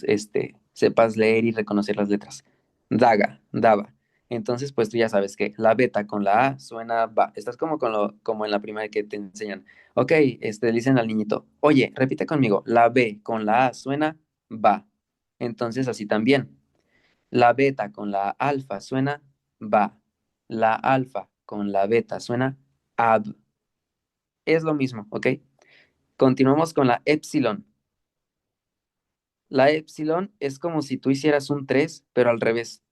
sepas leer y reconocer las letras. Daga, daba. Entonces, pues tú ya sabes que la beta con la A suena va. Estás como en la primera que te enseñan. Ok, le dicen al niñito, oye, repite conmigo, la B con la A suena va. Entonces, así también. La beta con la alfa suena va. La alfa con la beta suena ab. Es lo mismo, ¿ok? Continuamos con la epsilon. La epsilon es como si tú hicieras un 3, pero al revés.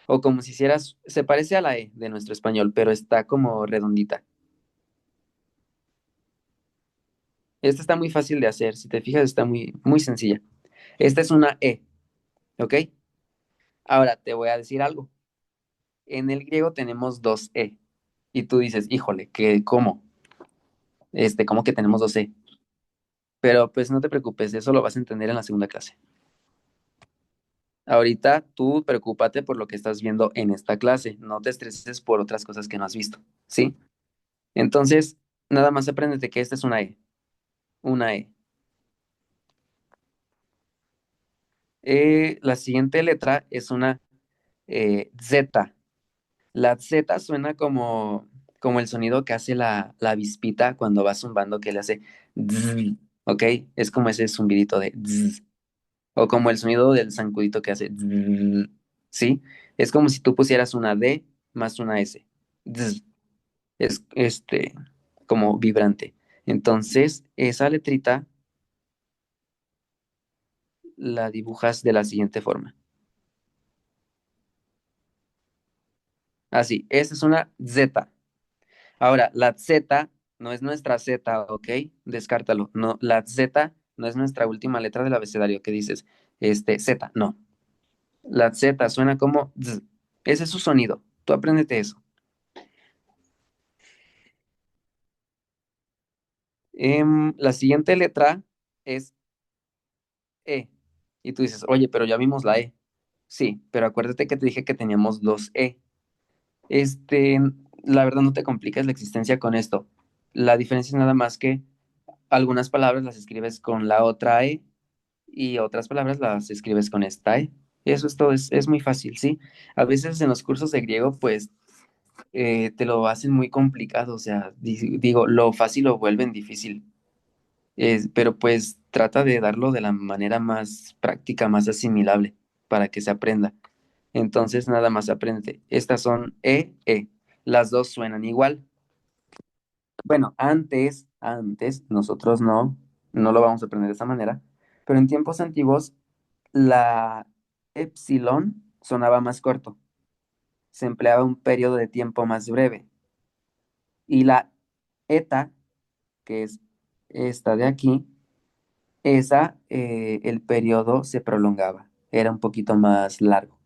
O como si hicieras, se parece a la E de nuestro español, pero está como redondita. Esta está muy fácil de hacer, si te fijas, está muy sencilla. Esta es una E, ¿ok? Ahora te voy a decir algo. En el griego tenemos dos E. Y tú dices, híjole, ¿cómo? ¿Cómo que tenemos dos E? Pero pues no te preocupes, eso lo vas a entender en la segunda clase. Ahorita tú preocúpate por lo que estás viendo en esta clase, no te estreses por otras cosas que no has visto, ¿sí? Entonces, nada más apréndete que esta es una E, una E. La siguiente letra es una Z. La Z suena como el sonido que hace la avispita cuando va zumbando, que le hace zzz, ¿ok? Es como ese zumbidito de zzz, o como el sonido del zancudito que hace zzz, ¿sí? Es como si tú pusieras una D más una S. Zzz. Es como vibrante. Entonces, esa letrita la dibujas de la siguiente forma. Así, esa es una Z. Ahora, la Z no es nuestra Z, ¿ok? Descártalo. No, la Z no es nuestra última letra del abecedario que dices, Z, no. La Z suena como Z. Ese es su sonido. Tú apréndete eso. La siguiente letra es E. Y tú dices, oye, pero ya vimos la E. Sí, pero acuérdate que te dije que teníamos dos E. Este, la verdad no te complicas la existencia con esto. La diferencia es nada más que algunas palabras las escribes con la otra E y otras palabras las escribes con esta E. Eso es todo, es muy fácil, ¿sí? A veces en los cursos de griego, pues, te lo hacen muy complicado, o sea, digo, lo fácil lo vuelven difícil. Pero pues trata de darlo de la manera más práctica, más asimilable, para que se aprenda. Entonces, nada más aprende. Estas son E, E. Las dos suenan igual. Bueno, antes, nosotros no lo vamos a aprender de esa manera, pero en tiempos antiguos, la epsilon sonaba más corto. Se empleaba un periodo de tiempo más breve. Y la eta, que es esta de aquí, el periodo se prolongaba. Era un poquito más largo.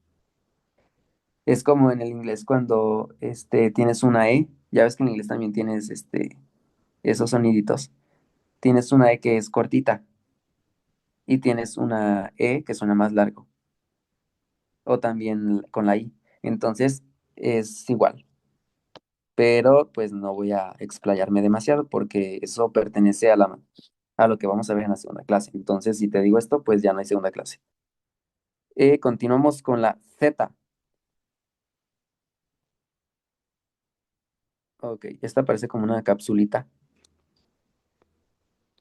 Es como en el inglés cuando tienes una E, ya ves que en inglés también tienes esos soniditos. Tienes una E que es cortita y tienes una E que suena más largo, o también con la I. Entonces es igual, pero pues no voy a explayarme demasiado porque eso pertenece a lo que vamos a ver en la segunda clase. Entonces, si te digo esto, pues ya no hay segunda clase. Continuamos con la Z. Ok, esta parece como una capsulita.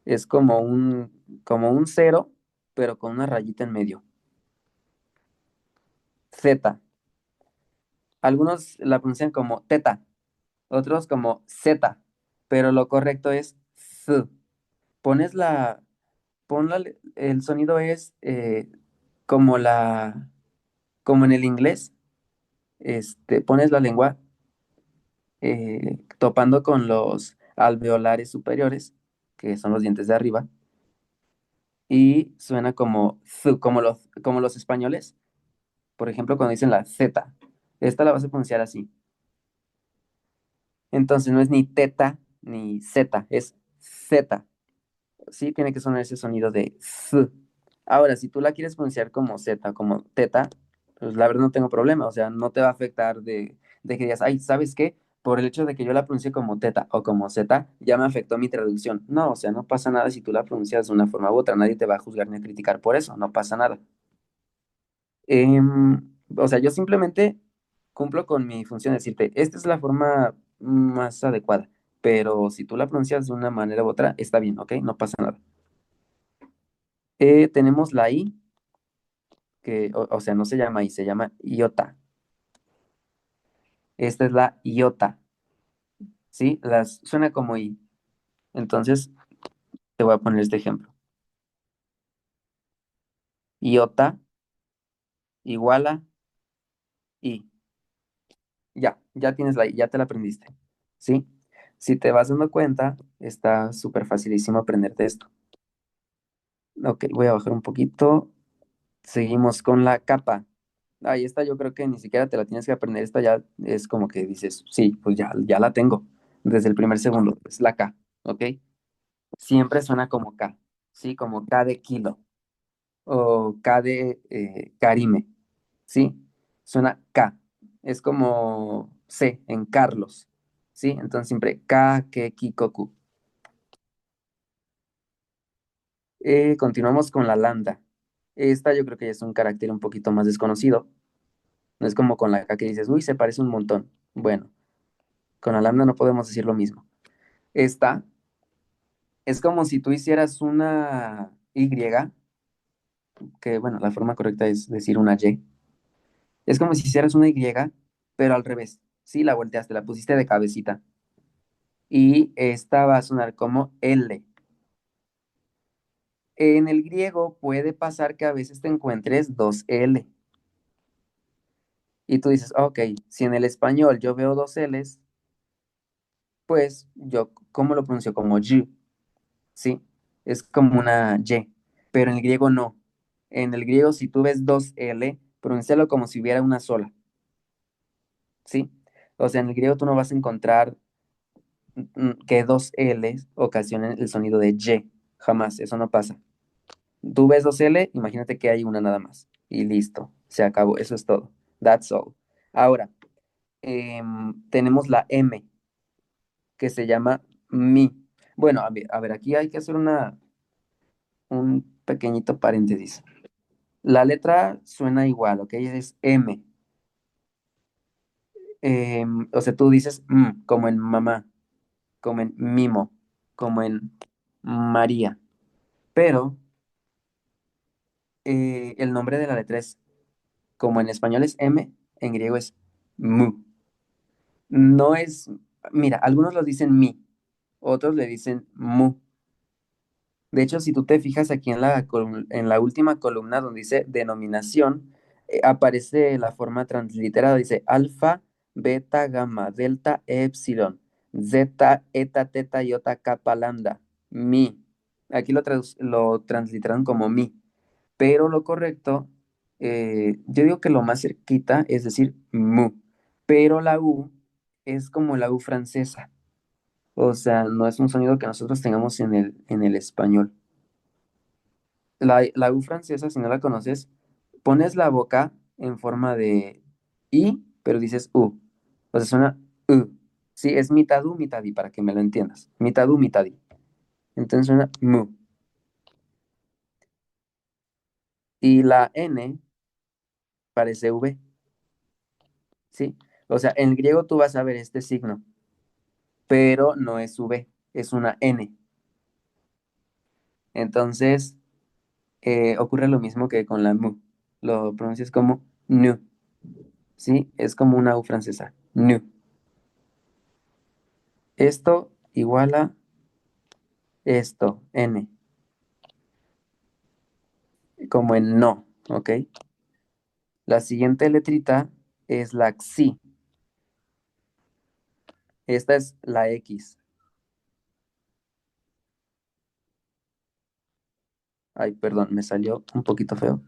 Es como un cero, pero con una rayita en medio. Z. Algunos la pronuncian como teta, otros como Z, pero lo correcto es Z. Pones la, el sonido es como en el inglés, pones la lengua topando con los alveolares superiores, que son los dientes de arriba, y suena como Z, como los españoles, por ejemplo, cuando dicen la Z. Esta la vas a pronunciar así. Entonces no es ni teta ni Z, es Z. Sí, tiene que sonar ese sonido de Z. Ahora, si tú la quieres pronunciar como Z, como teta, pues la verdad no tengo problema, o sea, no te va a afectar de que digas, ay, ¿sabes qué? Por el hecho de que yo la pronuncie como teta o como Z, ya me afectó mi traducción. No, o sea, no pasa nada si tú la pronuncias de una forma u otra, nadie te va a juzgar ni a criticar por eso, no pasa nada. O sea, yo simplemente cumplo con mi función de decirte, esta es la forma más adecuada, pero si tú la pronuncias de una manera u otra, está bien, ¿ok? No pasa nada. Tenemos la I, que, o sea, no se llama I, se llama iota. Esta es la iota, ¿sí? Suena como I. Entonces, te voy a poner este ejemplo. Iota igual a I. Ya tienes la I, ya te la aprendiste, ¿sí? Si te vas dando cuenta, está súper facilísimo aprenderte esto. Ok, voy a bajar un poquito. Seguimos con la capa. Ahí esta yo creo que ni siquiera te la tienes que aprender. Esta ya es como que dices, sí, pues ya la tengo. Desde el primer segundo. Es la K, ¿ok? Siempre suena como K, ¿sí? Como K de kilo o K de Karime, ¿sí? Suena K. Es como C en Carlos, ¿sí? Entonces siempre K, Ke, Ki, Koku. Continuamos con la lambda. Esta yo creo que es un carácter un poquito más desconocido. No es como con la K que dices, uy, se parece un montón. Bueno, con la lambda no podemos decir lo mismo. Esta es como si tú hicieras una Y, que bueno, la forma correcta es decir una Y. Es como si hicieras una Y, pero al revés. Sí, la volteaste, la pusiste de cabecita. Y esta va a sonar como L. En el griego puede pasar que a veces te encuentres dos L. Y tú dices, ok, si en el español yo veo dos Ls, pues yo, ¿cómo lo pronuncio? Como Y, ¿sí? Es como una Y, pero en el griego no. En el griego, si tú ves dos L, pronúncialo como si hubiera una sola, ¿sí? O sea, en el griego tú no vas a encontrar que dos Ls ocasionen el sonido de Y. Jamás, eso no pasa. Tú ves dos L, imagínate que hay una nada más. Y listo, se acabó, eso es todo. That's all. Ahora, tenemos la M, que se llama mi. Bueno, a ver, aquí hay que hacer un pequeñito paréntesis. La letra suena igual, ¿ok? Es M. O sea, tú dices como en mamá, como en mimo, como en María. Pero el nombre de la letra es, como en español es M, en griego es mu. No es, mira, algunos lo dicen mi, otros le dicen mu. De hecho, si tú te fijas aquí en la última columna donde dice denominación, aparece la forma transliterada, dice alfa, beta, gamma, delta, epsilon, zeta, eta, teta, iota, kappa, lambda, mi. Aquí lo transliteran como mi, pero lo correcto, yo digo que lo más cerquita es decir mu, pero la U es como la U francesa, o sea, no es un sonido que nosotros tengamos en el español. La U francesa, si no la conoces, pones la boca en forma de I, pero dices U. O sea, suena U. Sí, es mitad U, mitad I, para que me lo entiendas. Mitad U, mitad I. Entonces suena mu. Y la N parece V, ¿sí? O sea, en el griego tú vas a ver este signo. pero no es V, es una N. Entonces, ocurre lo mismo que con la mu. Lo pronuncias como nu, ¿sí? Es como una U francesa, nu. Esto igual a esto, N, como en no, ¿ok? La siguiente letrita es la xi. Esta es la X. Ay, perdón, me salió un poquito feo.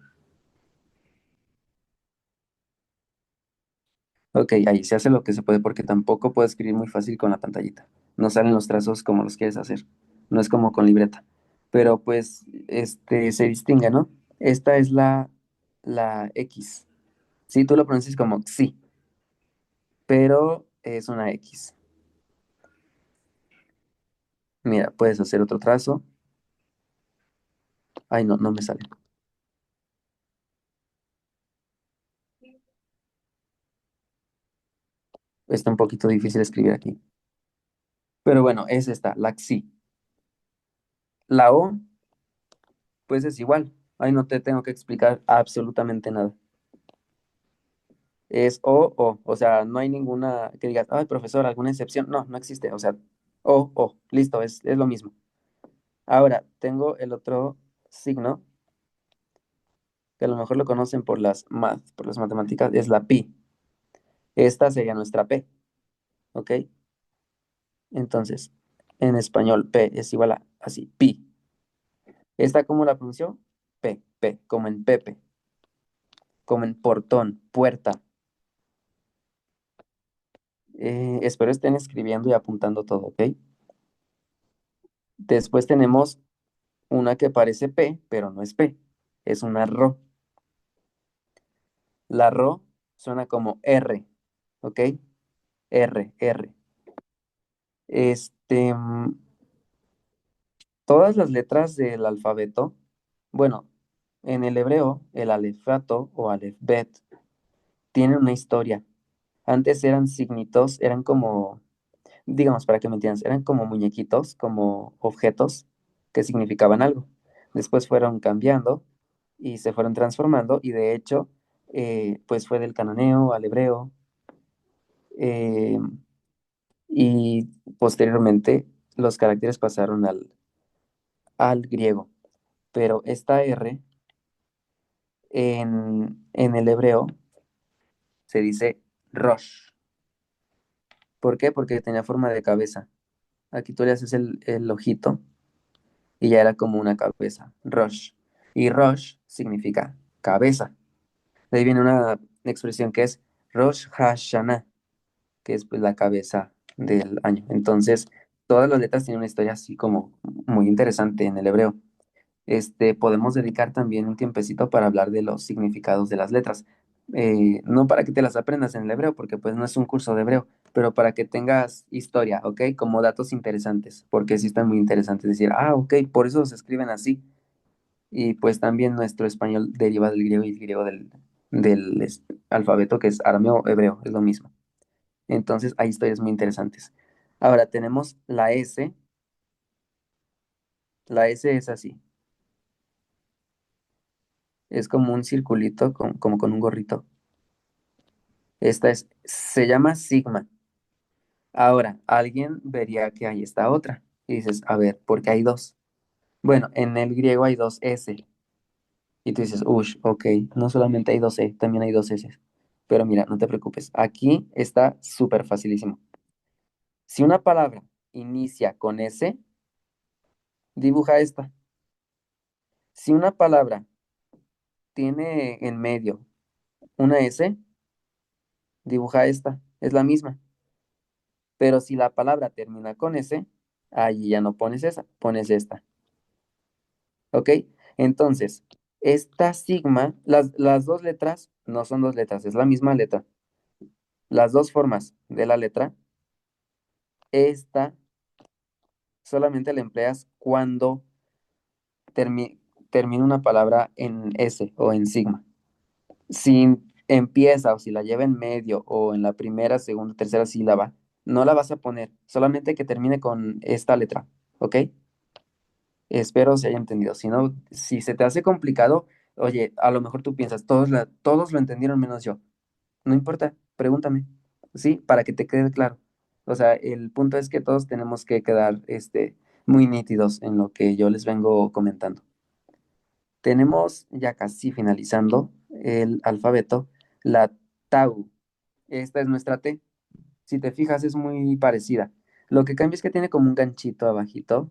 Ok, ahí se hace lo que se puede porque tampoco puedo escribir muy fácil con la pantallita. No salen los trazos como los quieres hacer. No es como con libreta. Pero pues, se distingue, ¿no? Esta es la X. Sí, tú lo pronuncias como xi, pero es una X. Mira, puedes hacer otro trazo. Ay, no, no me sale. Está un poquito difícil escribir aquí. Pero bueno, es esta, la xi. La O, pues es igual. Ahí no te tengo que explicar absolutamente nada. Es o sea, no hay ninguna que digas, ay, profesor, alguna excepción. No, no existe. O sea, listo, es lo mismo. Ahora, tengo el otro signo, que a lo mejor lo conocen por las matemáticas, es la pi. Esta sería nuestra P, ¿ok? Entonces, en español, P es igual a, así, pi. ¿Esta cómo la pronunció? P, como en Pepe, como en portón, puerta. Espero estén escribiendo y apuntando todo, ¿ok? Después tenemos una que parece P, pero no es P, es una RO. La RO suena como R, ¿ok? R. Este, mm, todas las letras del alfabeto, bueno, en el hebreo, el alefato o alefbet tienen una historia. Antes eran signitos, eran como, digamos, para que me entiendas, eran como muñequitos, como objetos que significaban algo. Después fueron cambiando y se fueron transformando y de hecho, pues fue del cananeo al hebreo eh, y posteriormente los caracteres pasaron al griego. Pero esta R en el hebreo se dice Rosh. ¿Por qué? Porque tenía forma de cabeza. Aquí tú le haces el ojito y ya era como una cabeza, Rosh. Y Rosh significa cabeza. De ahí viene una expresión que es Rosh Hashanah, que es pues la cabeza del año. Entonces, todas las letras tienen una historia así como muy interesante en el hebreo. Podemos dedicar también un tiempecito para hablar de los significados de las letras. No para que te las aprendas en el hebreo, porque pues no es un curso de hebreo, pero para que tengas historia, ¿ok? Como datos interesantes, porque sí están muy interesantes. Decir, ok, por eso se escriben así. Y pues también nuestro español deriva del griego y el griego del alfabeto, que es arameo hebreo, es lo mismo. Entonces hay historias muy interesantes. Ahora tenemos la S. La S es así. Es como un circulito, como con un gorrito. Se llama sigma. Ahora, alguien vería que ahí está otra. Y dices, a ver, ¿por qué hay dos? Bueno, en el griego hay dos S. Y tú dices, uff, ok, no solamente hay dos E, también hay dos S. Pero mira, no te preocupes. Aquí está súper facilísimo. Si una palabra inicia con S, dibuja esta. Si una palabra tiene en medio una S, dibuja esta. Es la misma. Pero si la palabra termina con S, allí ya no pones esa, pones esta. ¿Ok? Entonces, esta sigma, las dos letras no son dos letras, es la misma letra. Las dos formas de la letra, esta solamente la empleas cuando termina una palabra en S o en sigma. Si empieza o si la lleva en medio o en la primera, segunda, tercera sílaba, No la vas a poner, solamente que termine con esta letra, ¿ok? Espero se haya entendido. Si no, si se te hace complicado, oye, a lo mejor tú piensas, todos lo entendieron menos yo. No importa, pregúntame, ¿sí? Para que te quede claro. O sea, el punto es que todos tenemos que quedar, muy nítidos en lo que yo les vengo comentando. Tenemos ya casi finalizando el alfabeto, la tau. Esta es nuestra T. Si te fijas, es muy parecida. Lo que cambia es que tiene como un ganchito abajito,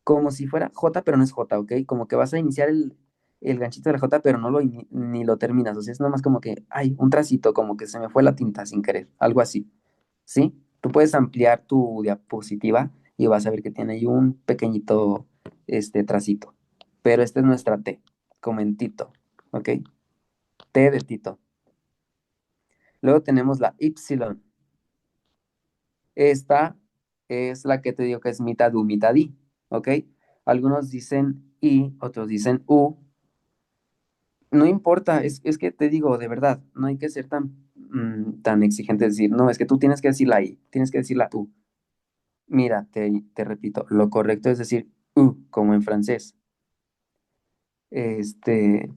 como si fuera J, pero no es J, ¿ok? Como que vas a iniciar el ganchito de la J, pero no ni lo terminas. O sea, es nomás como que, ay, un tracito, como que se me fue la tinta sin querer, algo así, ¿sí? Tú puedes ampliar tu diapositiva y vas a ver que tiene ahí un pequeñito, tracito. Pero esta es nuestra T, como en Tito, ¿ok? T de Tito. Luego tenemos la Y. Esta es la que te digo que es mitad U, mitad I, ¿ok? Algunos dicen I, otros dicen U. No importa, es que te digo, de verdad, no hay que ser tan exigente, decir, no, es que tú tienes que decir la I, tienes que decir la U. Mira, te repito, lo correcto es decir U, como en francés.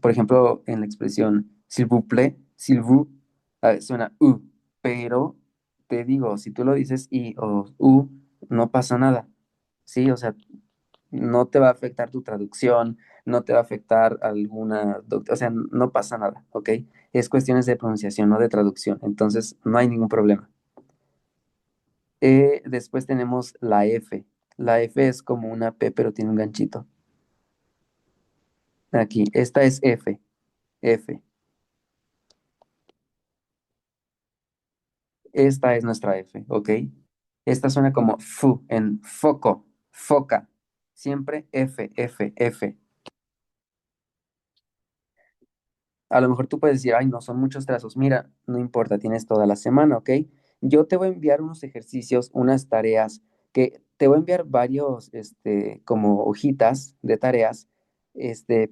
Por ejemplo, en la expresión s'il vous plaît, s'il vous, suena U, pero te digo, si tú lo dices I o U, no pasa nada, ¿sí? O sea, no te va a afectar tu traducción, no te va a afectar o sea, no pasa nada, ¿ok? Es cuestiones de pronunciación, no de traducción, entonces no hay ningún problema. Después tenemos la F. La F es como una P, pero tiene un ganchito. Aquí, esta es F, F. Esta es nuestra F, ¿ok? Esta suena como fu en foco, foca. Siempre F, F, F. A lo mejor tú puedes decir, ay, no, son muchos trazos. Mira, no importa, tienes toda la semana, ¿ok? Yo te voy a enviar unos ejercicios, unas tareas, que te voy a enviar varios, como hojitas de tareas,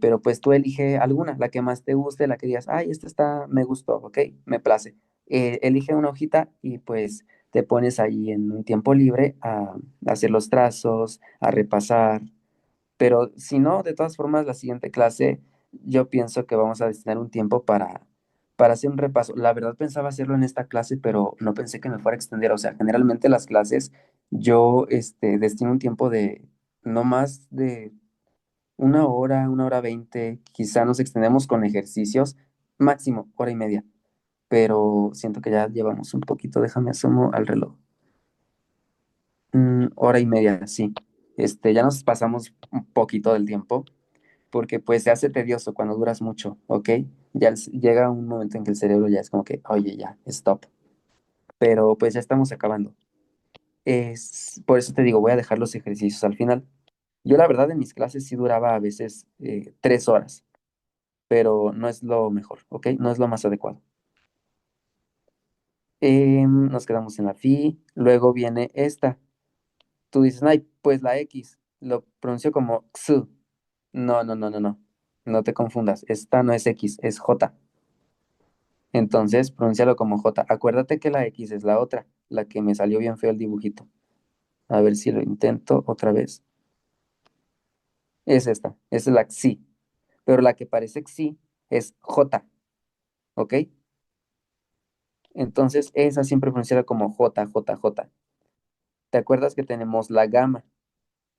pero pues tú elige alguna, la que más te guste, la que digas, ay, esta está, me gustó, ¿ok? Me place. Elige una hojita y pues te pones ahí en un tiempo libre a hacer los trazos, a repasar. Pero si no, de todas formas, la siguiente clase yo pienso que vamos a destinar un tiempo para hacer un repaso. La verdad pensaba hacerlo en esta clase, pero no pensé que me fuera a extender. O sea, generalmente las clases yo destino un tiempo de no más de una hora 20, quizá nos extendemos con ejercicios, máximo hora y media. Pero siento que ya llevamos un poquito, déjame asomo al reloj. Hora y media, sí. Ya nos pasamos un poquito del tiempo porque pues se hace tedioso cuando duras mucho, ¿ok? Ya llega un momento en que el cerebro ya es como que, oye, ya, stop. Pero pues ya estamos acabando. Por eso te digo, voy a dejar los ejercicios al final. Yo la verdad en mis clases sí duraba a veces 3 horas, pero no es lo mejor, ¿ok? No es lo más adecuado. Nos quedamos en la fi, luego viene esta. Tú dices, ay, pues la X, lo pronuncio como XU. No, no, no, no, no. No te confundas. Esta no es X, es J. Entonces, pronúncialo como J. Acuérdate que la X es la otra, la que me salió bien feo el dibujito. A ver si lo intento otra vez. Es esta, es la XI. Pero la que parece XI es J, ¿ok? Entonces, esa siempre pronunciada como J, J, J. ¿Te acuerdas que tenemos la gamma?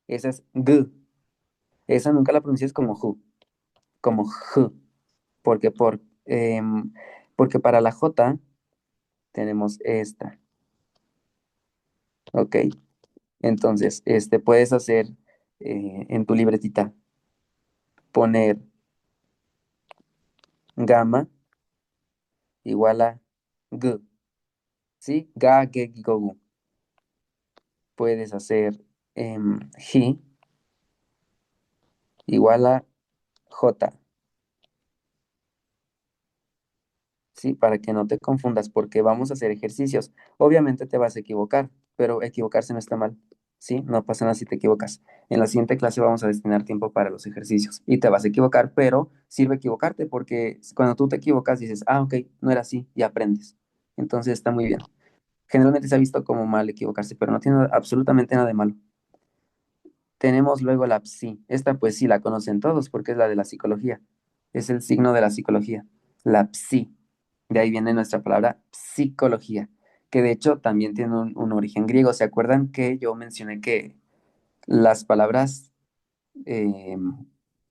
Esa es G. Esa nunca la pronuncias como J, como J, porque, porque para la J tenemos esta, ¿ok? Entonces, puedes hacer en tu libretita, poner gamma igual a g, ¿sí? Ga, ge, gi, go, gu. Puedes hacer ji igual a j, ¿sí? Para que no te confundas, porque vamos a hacer ejercicios. Obviamente te vas a equivocar, pero equivocarse no está mal, ¿sí? No pasa nada si te equivocas. En la siguiente clase vamos a destinar tiempo para los ejercicios y te vas a equivocar, pero sirve equivocarte porque cuando tú te equivocas dices, ah, ok, no era así y aprendes. Entonces está muy bien. Generalmente se ha visto como mal equivocarse, pero no tiene absolutamente nada de malo. Tenemos luego la psi. Esta pues sí la conocen todos porque es la de la psicología. Es el signo de la psicología. La psi. De ahí viene nuestra palabra psicología, que de hecho también tiene un origen griego. ¿Se acuerdan que yo mencioné que las palabras eh,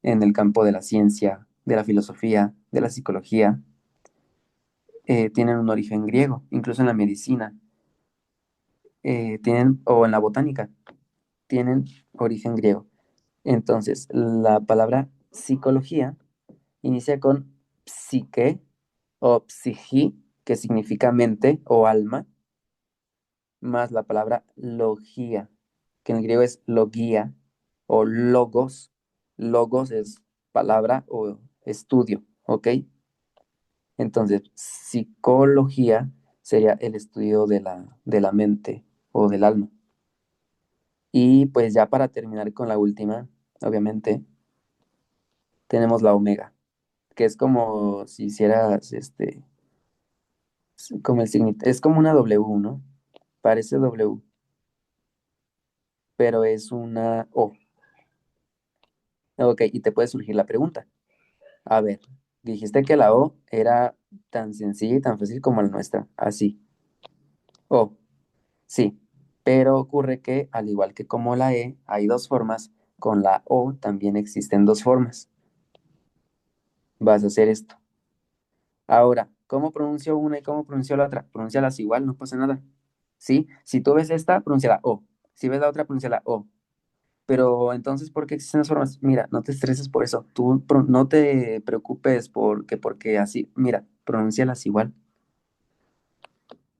en el campo de la ciencia, de la filosofía, de la psicología, tienen un origen griego? Incluso en la medicina, o en la botánica, tienen origen griego. Entonces, la palabra psicología inicia con psique o psijí, que significa mente o alma, más la palabra logía, que en el griego es logía o logos. Logos es palabra o estudio, ¿ok? Entonces, psicología sería el estudio de la mente o del alma. Y pues ya para terminar con la última, obviamente, tenemos la omega, que es como si hicieras, como es como una W, ¿no? Parece W, pero es una O. Ok, y te puede surgir la pregunta. A ver, dijiste que la O era tan sencilla y tan fácil como la nuestra, así. O, sí, pero ocurre que, al igual que como la E, hay dos formas, con la O también existen dos formas. Vas a hacer esto. Ahora, ¿cómo pronuncio una y cómo pronuncio la otra? Pronúncialas igual, no pasa nada. ¿Sí? Si tú ves esta, pronuncia la O. Si ves la otra, pronuncia la O. Pero entonces, ¿por qué existen las formas? Mira, no te estreses por eso. Tú no te preocupes porque así, mira, pronúncialas igual.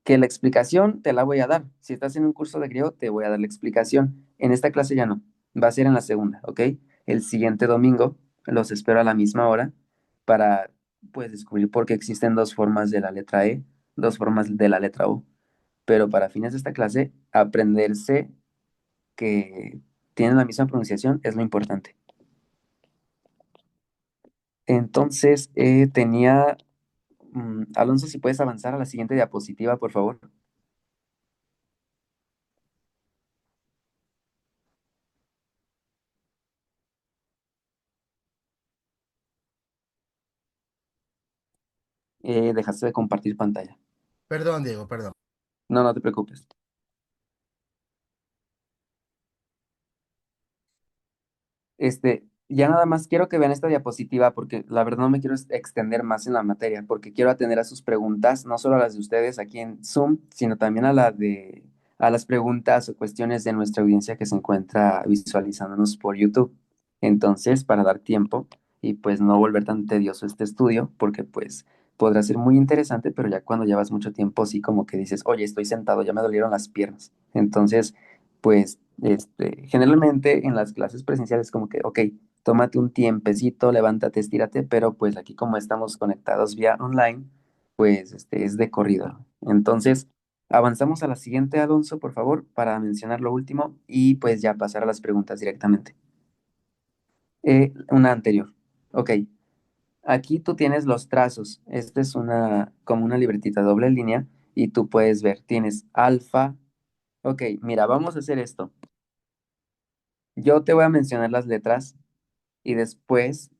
Que la explicación te la voy a dar. Si estás en un curso de griego, te voy a dar la explicación. En esta clase ya no. Va a ser en la segunda, ¿ok? El siguiente domingo los espero a la misma hora para, pues, descubrir por qué existen dos formas de la letra E, dos formas de la letra O. Pero para fines de esta clase, aprenderse que tienen la misma pronunciación es lo importante. Entonces, Alonso, si puedes avanzar a la siguiente diapositiva, por favor. Dejaste de compartir pantalla. Perdón, Diego, perdón. No, no te preocupes. Ya nada más quiero que vean esta diapositiva porque la verdad no me quiero extender más en la materia porque quiero atender a sus preguntas, no solo a las de ustedes aquí en Zoom, sino también a las preguntas o cuestiones de nuestra audiencia que se encuentra visualizándonos por YouTube. Entonces, para dar tiempo y pues no volver tan tedioso este estudio, porque pues podrá ser muy interesante, pero ya cuando llevas mucho tiempo, sí como que dices, oye, estoy sentado, ya me dolieron las piernas. Entonces, pues generalmente en las clases presenciales como que, ok, tómate un tiempecito, levántate, estírate, pero pues aquí como estamos conectados vía online, pues es de corrido. Entonces, avanzamos a la siguiente, Alonso, por favor, para mencionar lo último y pues ya pasar a las preguntas directamente. Una anterior. Ok, aquí tú tienes los trazos. Esta es como una libretita doble línea y tú puedes ver, tienes alfa. Ok, mira, vamos a hacer esto. Yo te voy a mencionar las letras y después,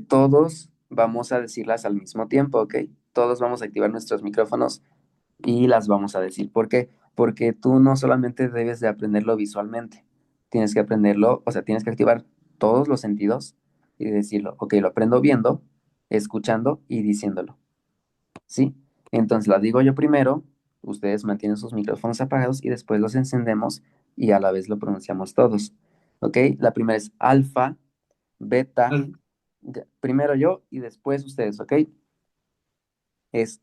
todos vamos a decirlas al mismo tiempo, ¿ok? Todos vamos a activar nuestros micrófonos y las vamos a decir. ¿Por qué? Porque tú no solamente debes de aprenderlo visualmente, tienes que aprenderlo, o sea, tienes que activar todos los sentidos y decirlo, ok, lo aprendo viendo, escuchando y diciéndolo, ¿sí? Entonces las digo yo primero, ustedes mantienen sus micrófonos apagados y después los encendemos y a la vez lo pronunciamos todos, ¿ok? La primera es alfa, beta, primero yo y después ustedes, ¿ok? Es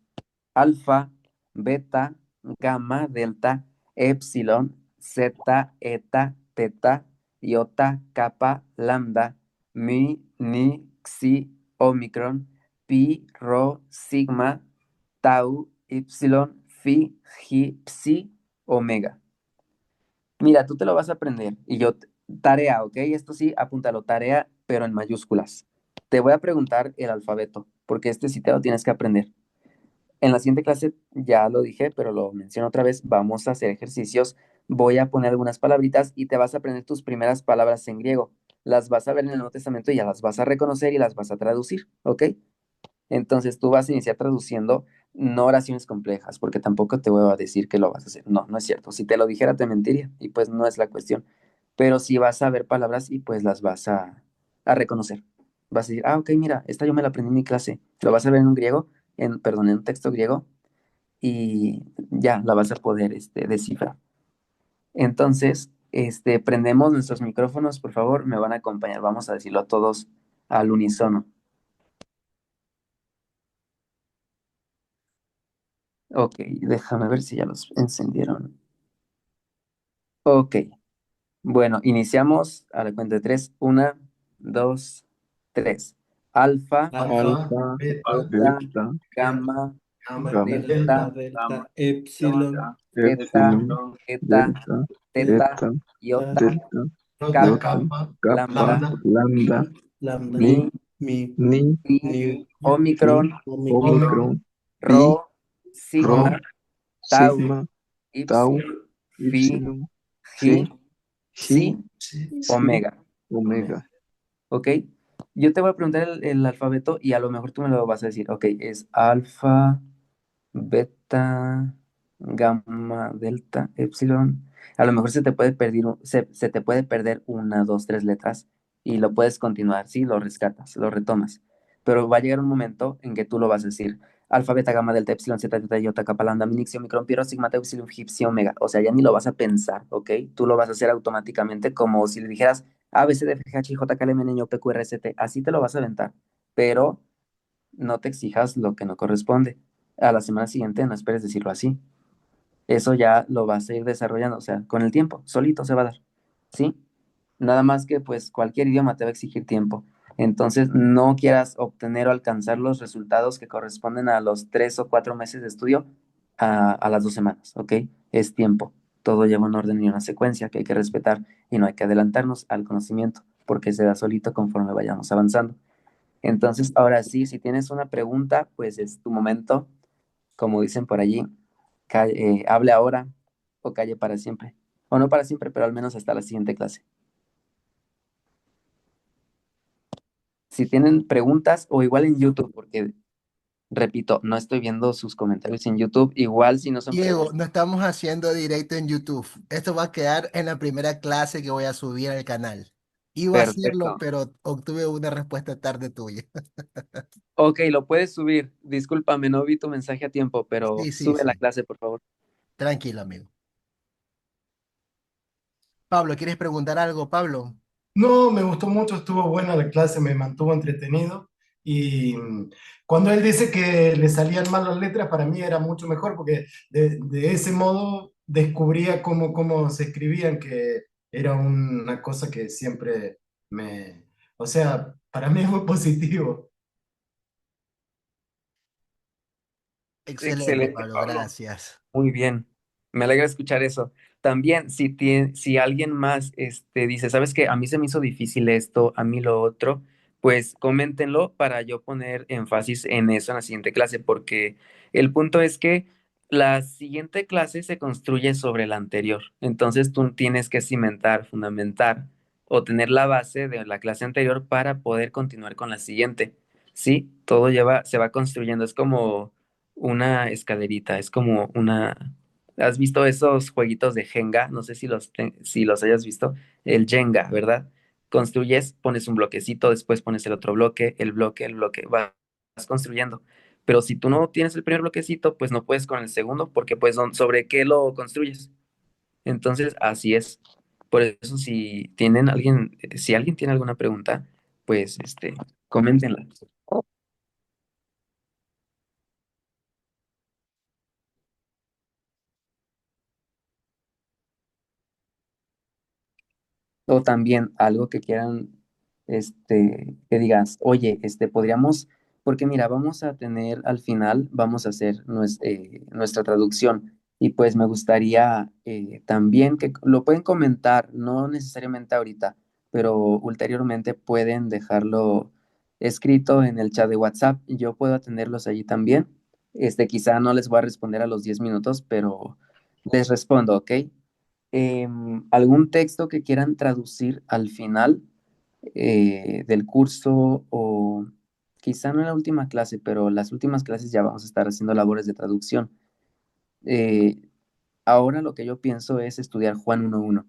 alfa, beta, gamma, delta, epsilon, zeta, eta, teta, iota, kappa, lambda, mi, ni, xi, omicron, pi, rho, sigma, tau, epsilon, phi, gi, psi, omega. Mira, tú te lo vas a aprender y tarea, ¿ok? Esto sí, apúntalo, tarea, pero en mayúsculas. Te voy a preguntar el alfabeto, porque este sí te lo tienes que aprender. En la siguiente clase, ya lo dije, pero lo menciono otra vez, vamos a hacer ejercicios. Voy a poner algunas palabritas y te vas a aprender tus primeras palabras en griego. Las vas a ver en el Nuevo Testamento y ya las vas a reconocer y las vas a traducir, ¿ok? Entonces tú vas a iniciar traduciendo, no oraciones complejas, porque tampoco te voy a decir que lo vas a hacer. No, no es cierto. Si te lo dijera, te mentiría y pues no es la cuestión. Pero sí vas a ver palabras y pues las vas a reconocer. Vas a decir, ah, ok, mira, esta yo me la aprendí en mi clase. Lo vas a ver en un griego, perdón, en un texto griego y ya la vas a poder descifrar. Entonces, prendemos nuestros micrófonos, por favor, me van a acompañar. Vamos a decirlo todos al unísono. Ok, déjame ver si ya los encendieron. Ok, bueno, iniciamos a la cuenta de tres. Una, dos, tres. Alfa, Alfa, alfa, beta, beta, beta, gamma, gamma, gamma, delta, delta, Epsilon, zeta, epsilon, eta, delta, teta, eta, iota, delta, iota, kappa, iota, kappa, kappa, lambda, lambda, lambda, mi, lambda, mi, mi, mi, ni, pi, nu, pi, omicron, omicron, omicron, omicron, pi, rho, rho, sigma, tau, sigma, tau, ipsilon, phi, epsilon, phi, chi, chi, psi, sí, psi, omega. omega. ¿Ok? Yo te voy a preguntar el alfabeto y a lo mejor tú me lo vas a decir. Ok, es alfa, beta, gamma, delta, epsilon. A lo mejor se te puede perder, se te puede perder una, dos, tres letras y lo puedes continuar, ¿sí? Lo rescatas, lo retomas. Pero va a llegar un momento en que tú lo vas a decir. Alfa, beta, gamma, delta, epsilon, zeta, teta, iota, kappa, lambda, min, ixi, omicron, pi, rho, sigma, tau, epsilon, phi, psi, omega. O sea, ya ni lo vas a pensar, ¿ok? Tú lo vas a hacer automáticamente como si le dijeras A, B, C, D, F, G, H, I, J, K, L, M, N, O, P, Q, R, S, T. Así te lo vas a aventar. Pero no te exijas lo que no corresponde. A la semana siguiente no esperes decirlo así. Eso ya lo vas a ir desarrollando, o sea, con el tiempo, solito se va a dar, ¿sí? Nada más que pues cualquier idioma te va a exigir tiempo. Entonces no quieras obtener o alcanzar los resultados que corresponden a los 3 o 4 meses de estudio a las 2 semanas, ¿ok? Es tiempo. Todo lleva un orden y una secuencia que hay que respetar y no hay que adelantarnos al conocimiento porque se da solito conforme vayamos avanzando. Entonces, ahora sí, si tienes una pregunta, pues es tu momento, como dicen por allí, hable ahora o calle para siempre. O no para siempre, pero al menos hasta la siguiente clase. Si tienen preguntas o igual en YouTube, porque repito, no estoy viendo sus comentarios en YouTube, igual si no son Diego, preguntas. no estamos haciendo directo en YouTube. Esto va a quedar en la primera clase que voy a subir al canal. Iba a hacerlo, Perfecto. pero obtuve una respuesta tarde tuya. Ok, lo puedes subir. Discúlpame, no vi tu mensaje a tiempo, pero Sí, sí, sube la sí. clase, por favor. Tranquilo, amigo. Pablo, ¿quieres preguntar algo, Pablo? No, me gustó mucho, estuvo buena la clase, me mantuvo entretenido y cuando él dice que le salían mal las letras, para mí era mucho mejor porque de ese modo descubría cómo se escribían, que era una cosa que siempre me... O sea, para mí fue positivo. Excelente, Excelente, Pablo, Pablo. gracias. Muy bien, me alegra escuchar eso. También, si alguien más dice, ¿sabes qué? A mí se me hizo difícil esto, a mí lo otro, pues coméntenlo para yo poner énfasis en eso en la siguiente clase, porque el punto es que la siguiente clase se construye sobre la anterior. Entonces tú tienes que cimentar, fundamentar o tener la base de la clase anterior para poder continuar con la siguiente. Sí, todo se va construyendo, es como una escalerita, es como una... ¿Has visto esos jueguitos de Jenga? No sé si los hayas visto. El Jenga, ¿verdad? Construyes, pones un bloquecito, después pones el otro bloque, el bloque, vas construyendo. Pero si tú no tienes el primer bloquecito, pues no puedes con el segundo, porque pues ¿sobre qué lo construyes? Entonces, así es. Por eso, si alguien tiene alguna pregunta, pues coméntenla. O también algo que quieran, que digas, oye, podríamos, porque mira, vamos a tener al final, vamos a hacer nuestra traducción y pues me gustaría también que lo pueden comentar, no necesariamente ahorita, pero ulteriormente pueden dejarlo escrito en el chat de WhatsApp y yo puedo atenderlos allí también Quizá no les voy a responder a los 10 minutos, pero les respondo, ¿ok? ¿Algún texto que quieran traducir al final del curso o quizá no en la última clase, pero las últimas clases ya vamos a estar haciendo labores de traducción? Eh, Ahora lo que yo pienso es estudiar Juan 1:1.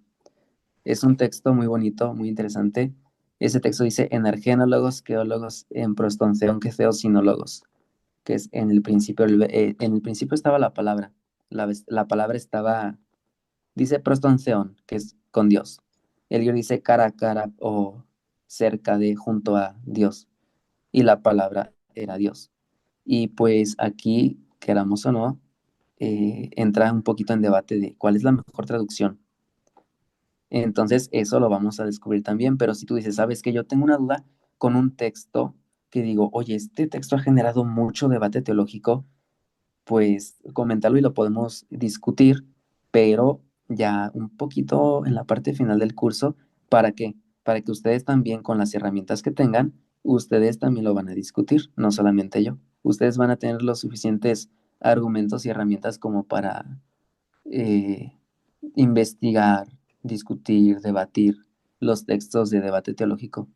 Es un texto muy bonito, muy interesante. Ese texto dice, en argenólogos, geólogos, en prostonceon, que theos, sinólogos, que es en el principio, en el principio estaba la palabra, la palabra estaba, dice prostonceon, que es con Dios. El griego dice cara a cara o cerca de, junto a Dios, y la palabra era Dios. Y pues aquí, queramos o no, entra un poquito en debate de cuál es la mejor traducción. Entonces, eso lo vamos a descubrir también, pero si tú dices, sabes que yo tengo una duda con un texto que digo, oye, este texto ha generado mucho debate teológico, pues coméntalo y lo podemos discutir, pero ya un poquito en la parte final del curso, ¿para qué? Para que ustedes también con las herramientas que tengan, ustedes también lo van a discutir, no solamente yo. Ustedes van a tener los suficientes argumentos y herramientas como para eh, investigar, discutir, debatir los textos de debate teológico.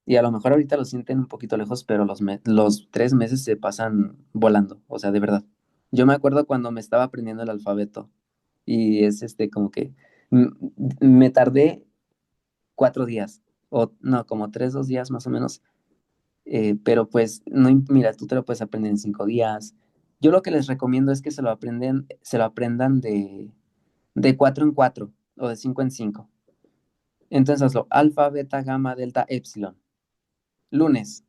Y a lo mejor ahorita lo sienten un poquito lejos, pero los 3 meses se pasan volando, o sea, de verdad. Yo me acuerdo cuando me estaba aprendiendo el alfabeto y es como que m- me tardé 4 días, o no, como 2 días más o menos, pero pues, no, mira, tú te lo puedes aprender en 5 días. Yo lo que les recomiendo es que se lo aprendan de 4 en 4 o de 5 en 5. Entonces hazlo, alfa, beta, gamma, delta, epsilon. Lunes,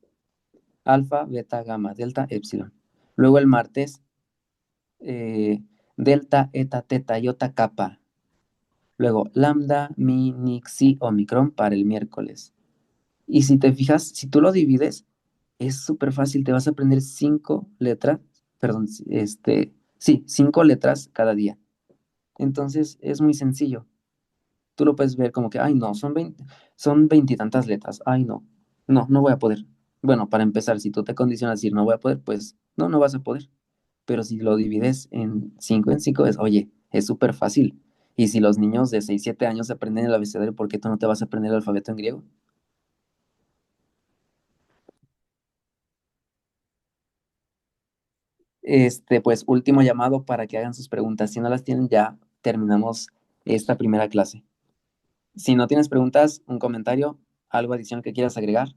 alfa, beta, gamma, delta, epsilon. Luego el martes, delta, eta, teta, iota, kappa. Luego lambda, mi, nix, psi, omicron para el miércoles. Y si te fijas, si tú lo divides, es súper fácil. Te vas a aprender 5 letras, perdón, sí, 5 letras cada día. Entonces es muy sencillo. Tú lo puedes ver como que, ay, no, son 20 y tantas letras. Ay, no, no, no voy a poder. Bueno, para empezar, si tú te condicionas a decir no voy a poder, pues no, no vas a poder. Pero si lo divides en 5, es, oye, es súper fácil. Y si los niños de 6 7 años aprenden el abecedario, ¿por qué tú no te vas a aprender el alfabeto en griego? Pues último llamado para que hagan sus preguntas. Si no las tienen, ya terminamos esta primera clase. Si no tienes preguntas, un comentario, algo adicional que quieras agregar.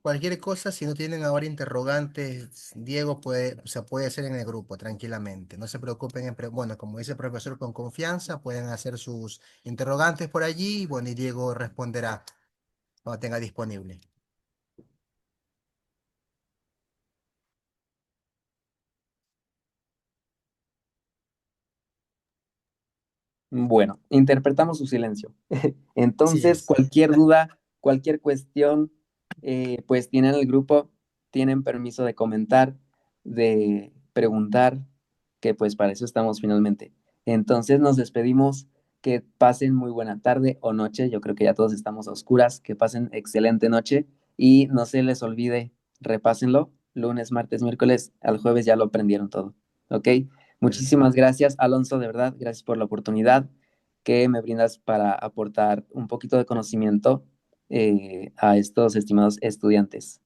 Cualquier cosa, si no tienen ahora interrogantes, Diego puede, o sea, puede hacer en el grupo tranquilamente. No se preocupen, bueno, como dice el profesor, con confianza, pueden hacer sus interrogantes por allí, y bueno, y Diego responderá cuando tenga disponible. Bueno, interpretamos su silencio. Así Entonces, es. cualquier duda, cualquier cuestión, pues tienen el grupo, tienen permiso de comentar, de preguntar, que pues para eso estamos finalmente. Entonces nos despedimos, que pasen muy buena tarde o noche, yo creo que ya todos estamos a oscuras, que pasen excelente noche y no se les olvide, repásenlo, lunes, martes, miércoles, al jueves ya lo aprendieron todo, ¿ok? Muchísimas gracias, Alonso, de verdad, gracias por la oportunidad que me brindas para aportar un poquito de conocimiento a estos estimados estudiantes.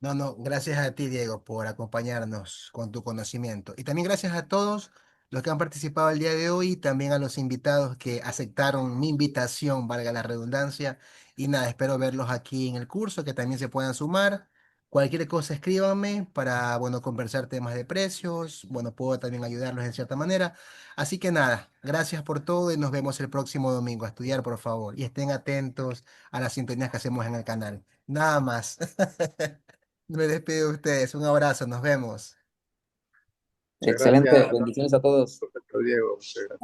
No, no, gracias a ti, Diego, por acompañarnos con tu conocimiento. Y también gracias a todos los que han participado el día de hoy y también a los invitados que aceptaron mi invitación, valga la redundancia. Y nada, espero verlos aquí en el curso, que también se puedan sumar. Cualquier cosa, escríbanme para, bueno, conversar temas de precios. Bueno, puedo también ayudarlos en cierta manera. Así que nada, gracias por todo y nos vemos el próximo domingo. A estudiar, por favor. Y estén atentos a las sintonías que hacemos en el canal. Nada más. Me despido de ustedes. Un abrazo, nos vemos. Muchas Excelente, gracias, bendiciones a todos. profesor Diego. Muchas gracias.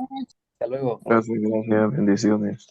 Hasta luego. Gracias, gracias, bendiciones.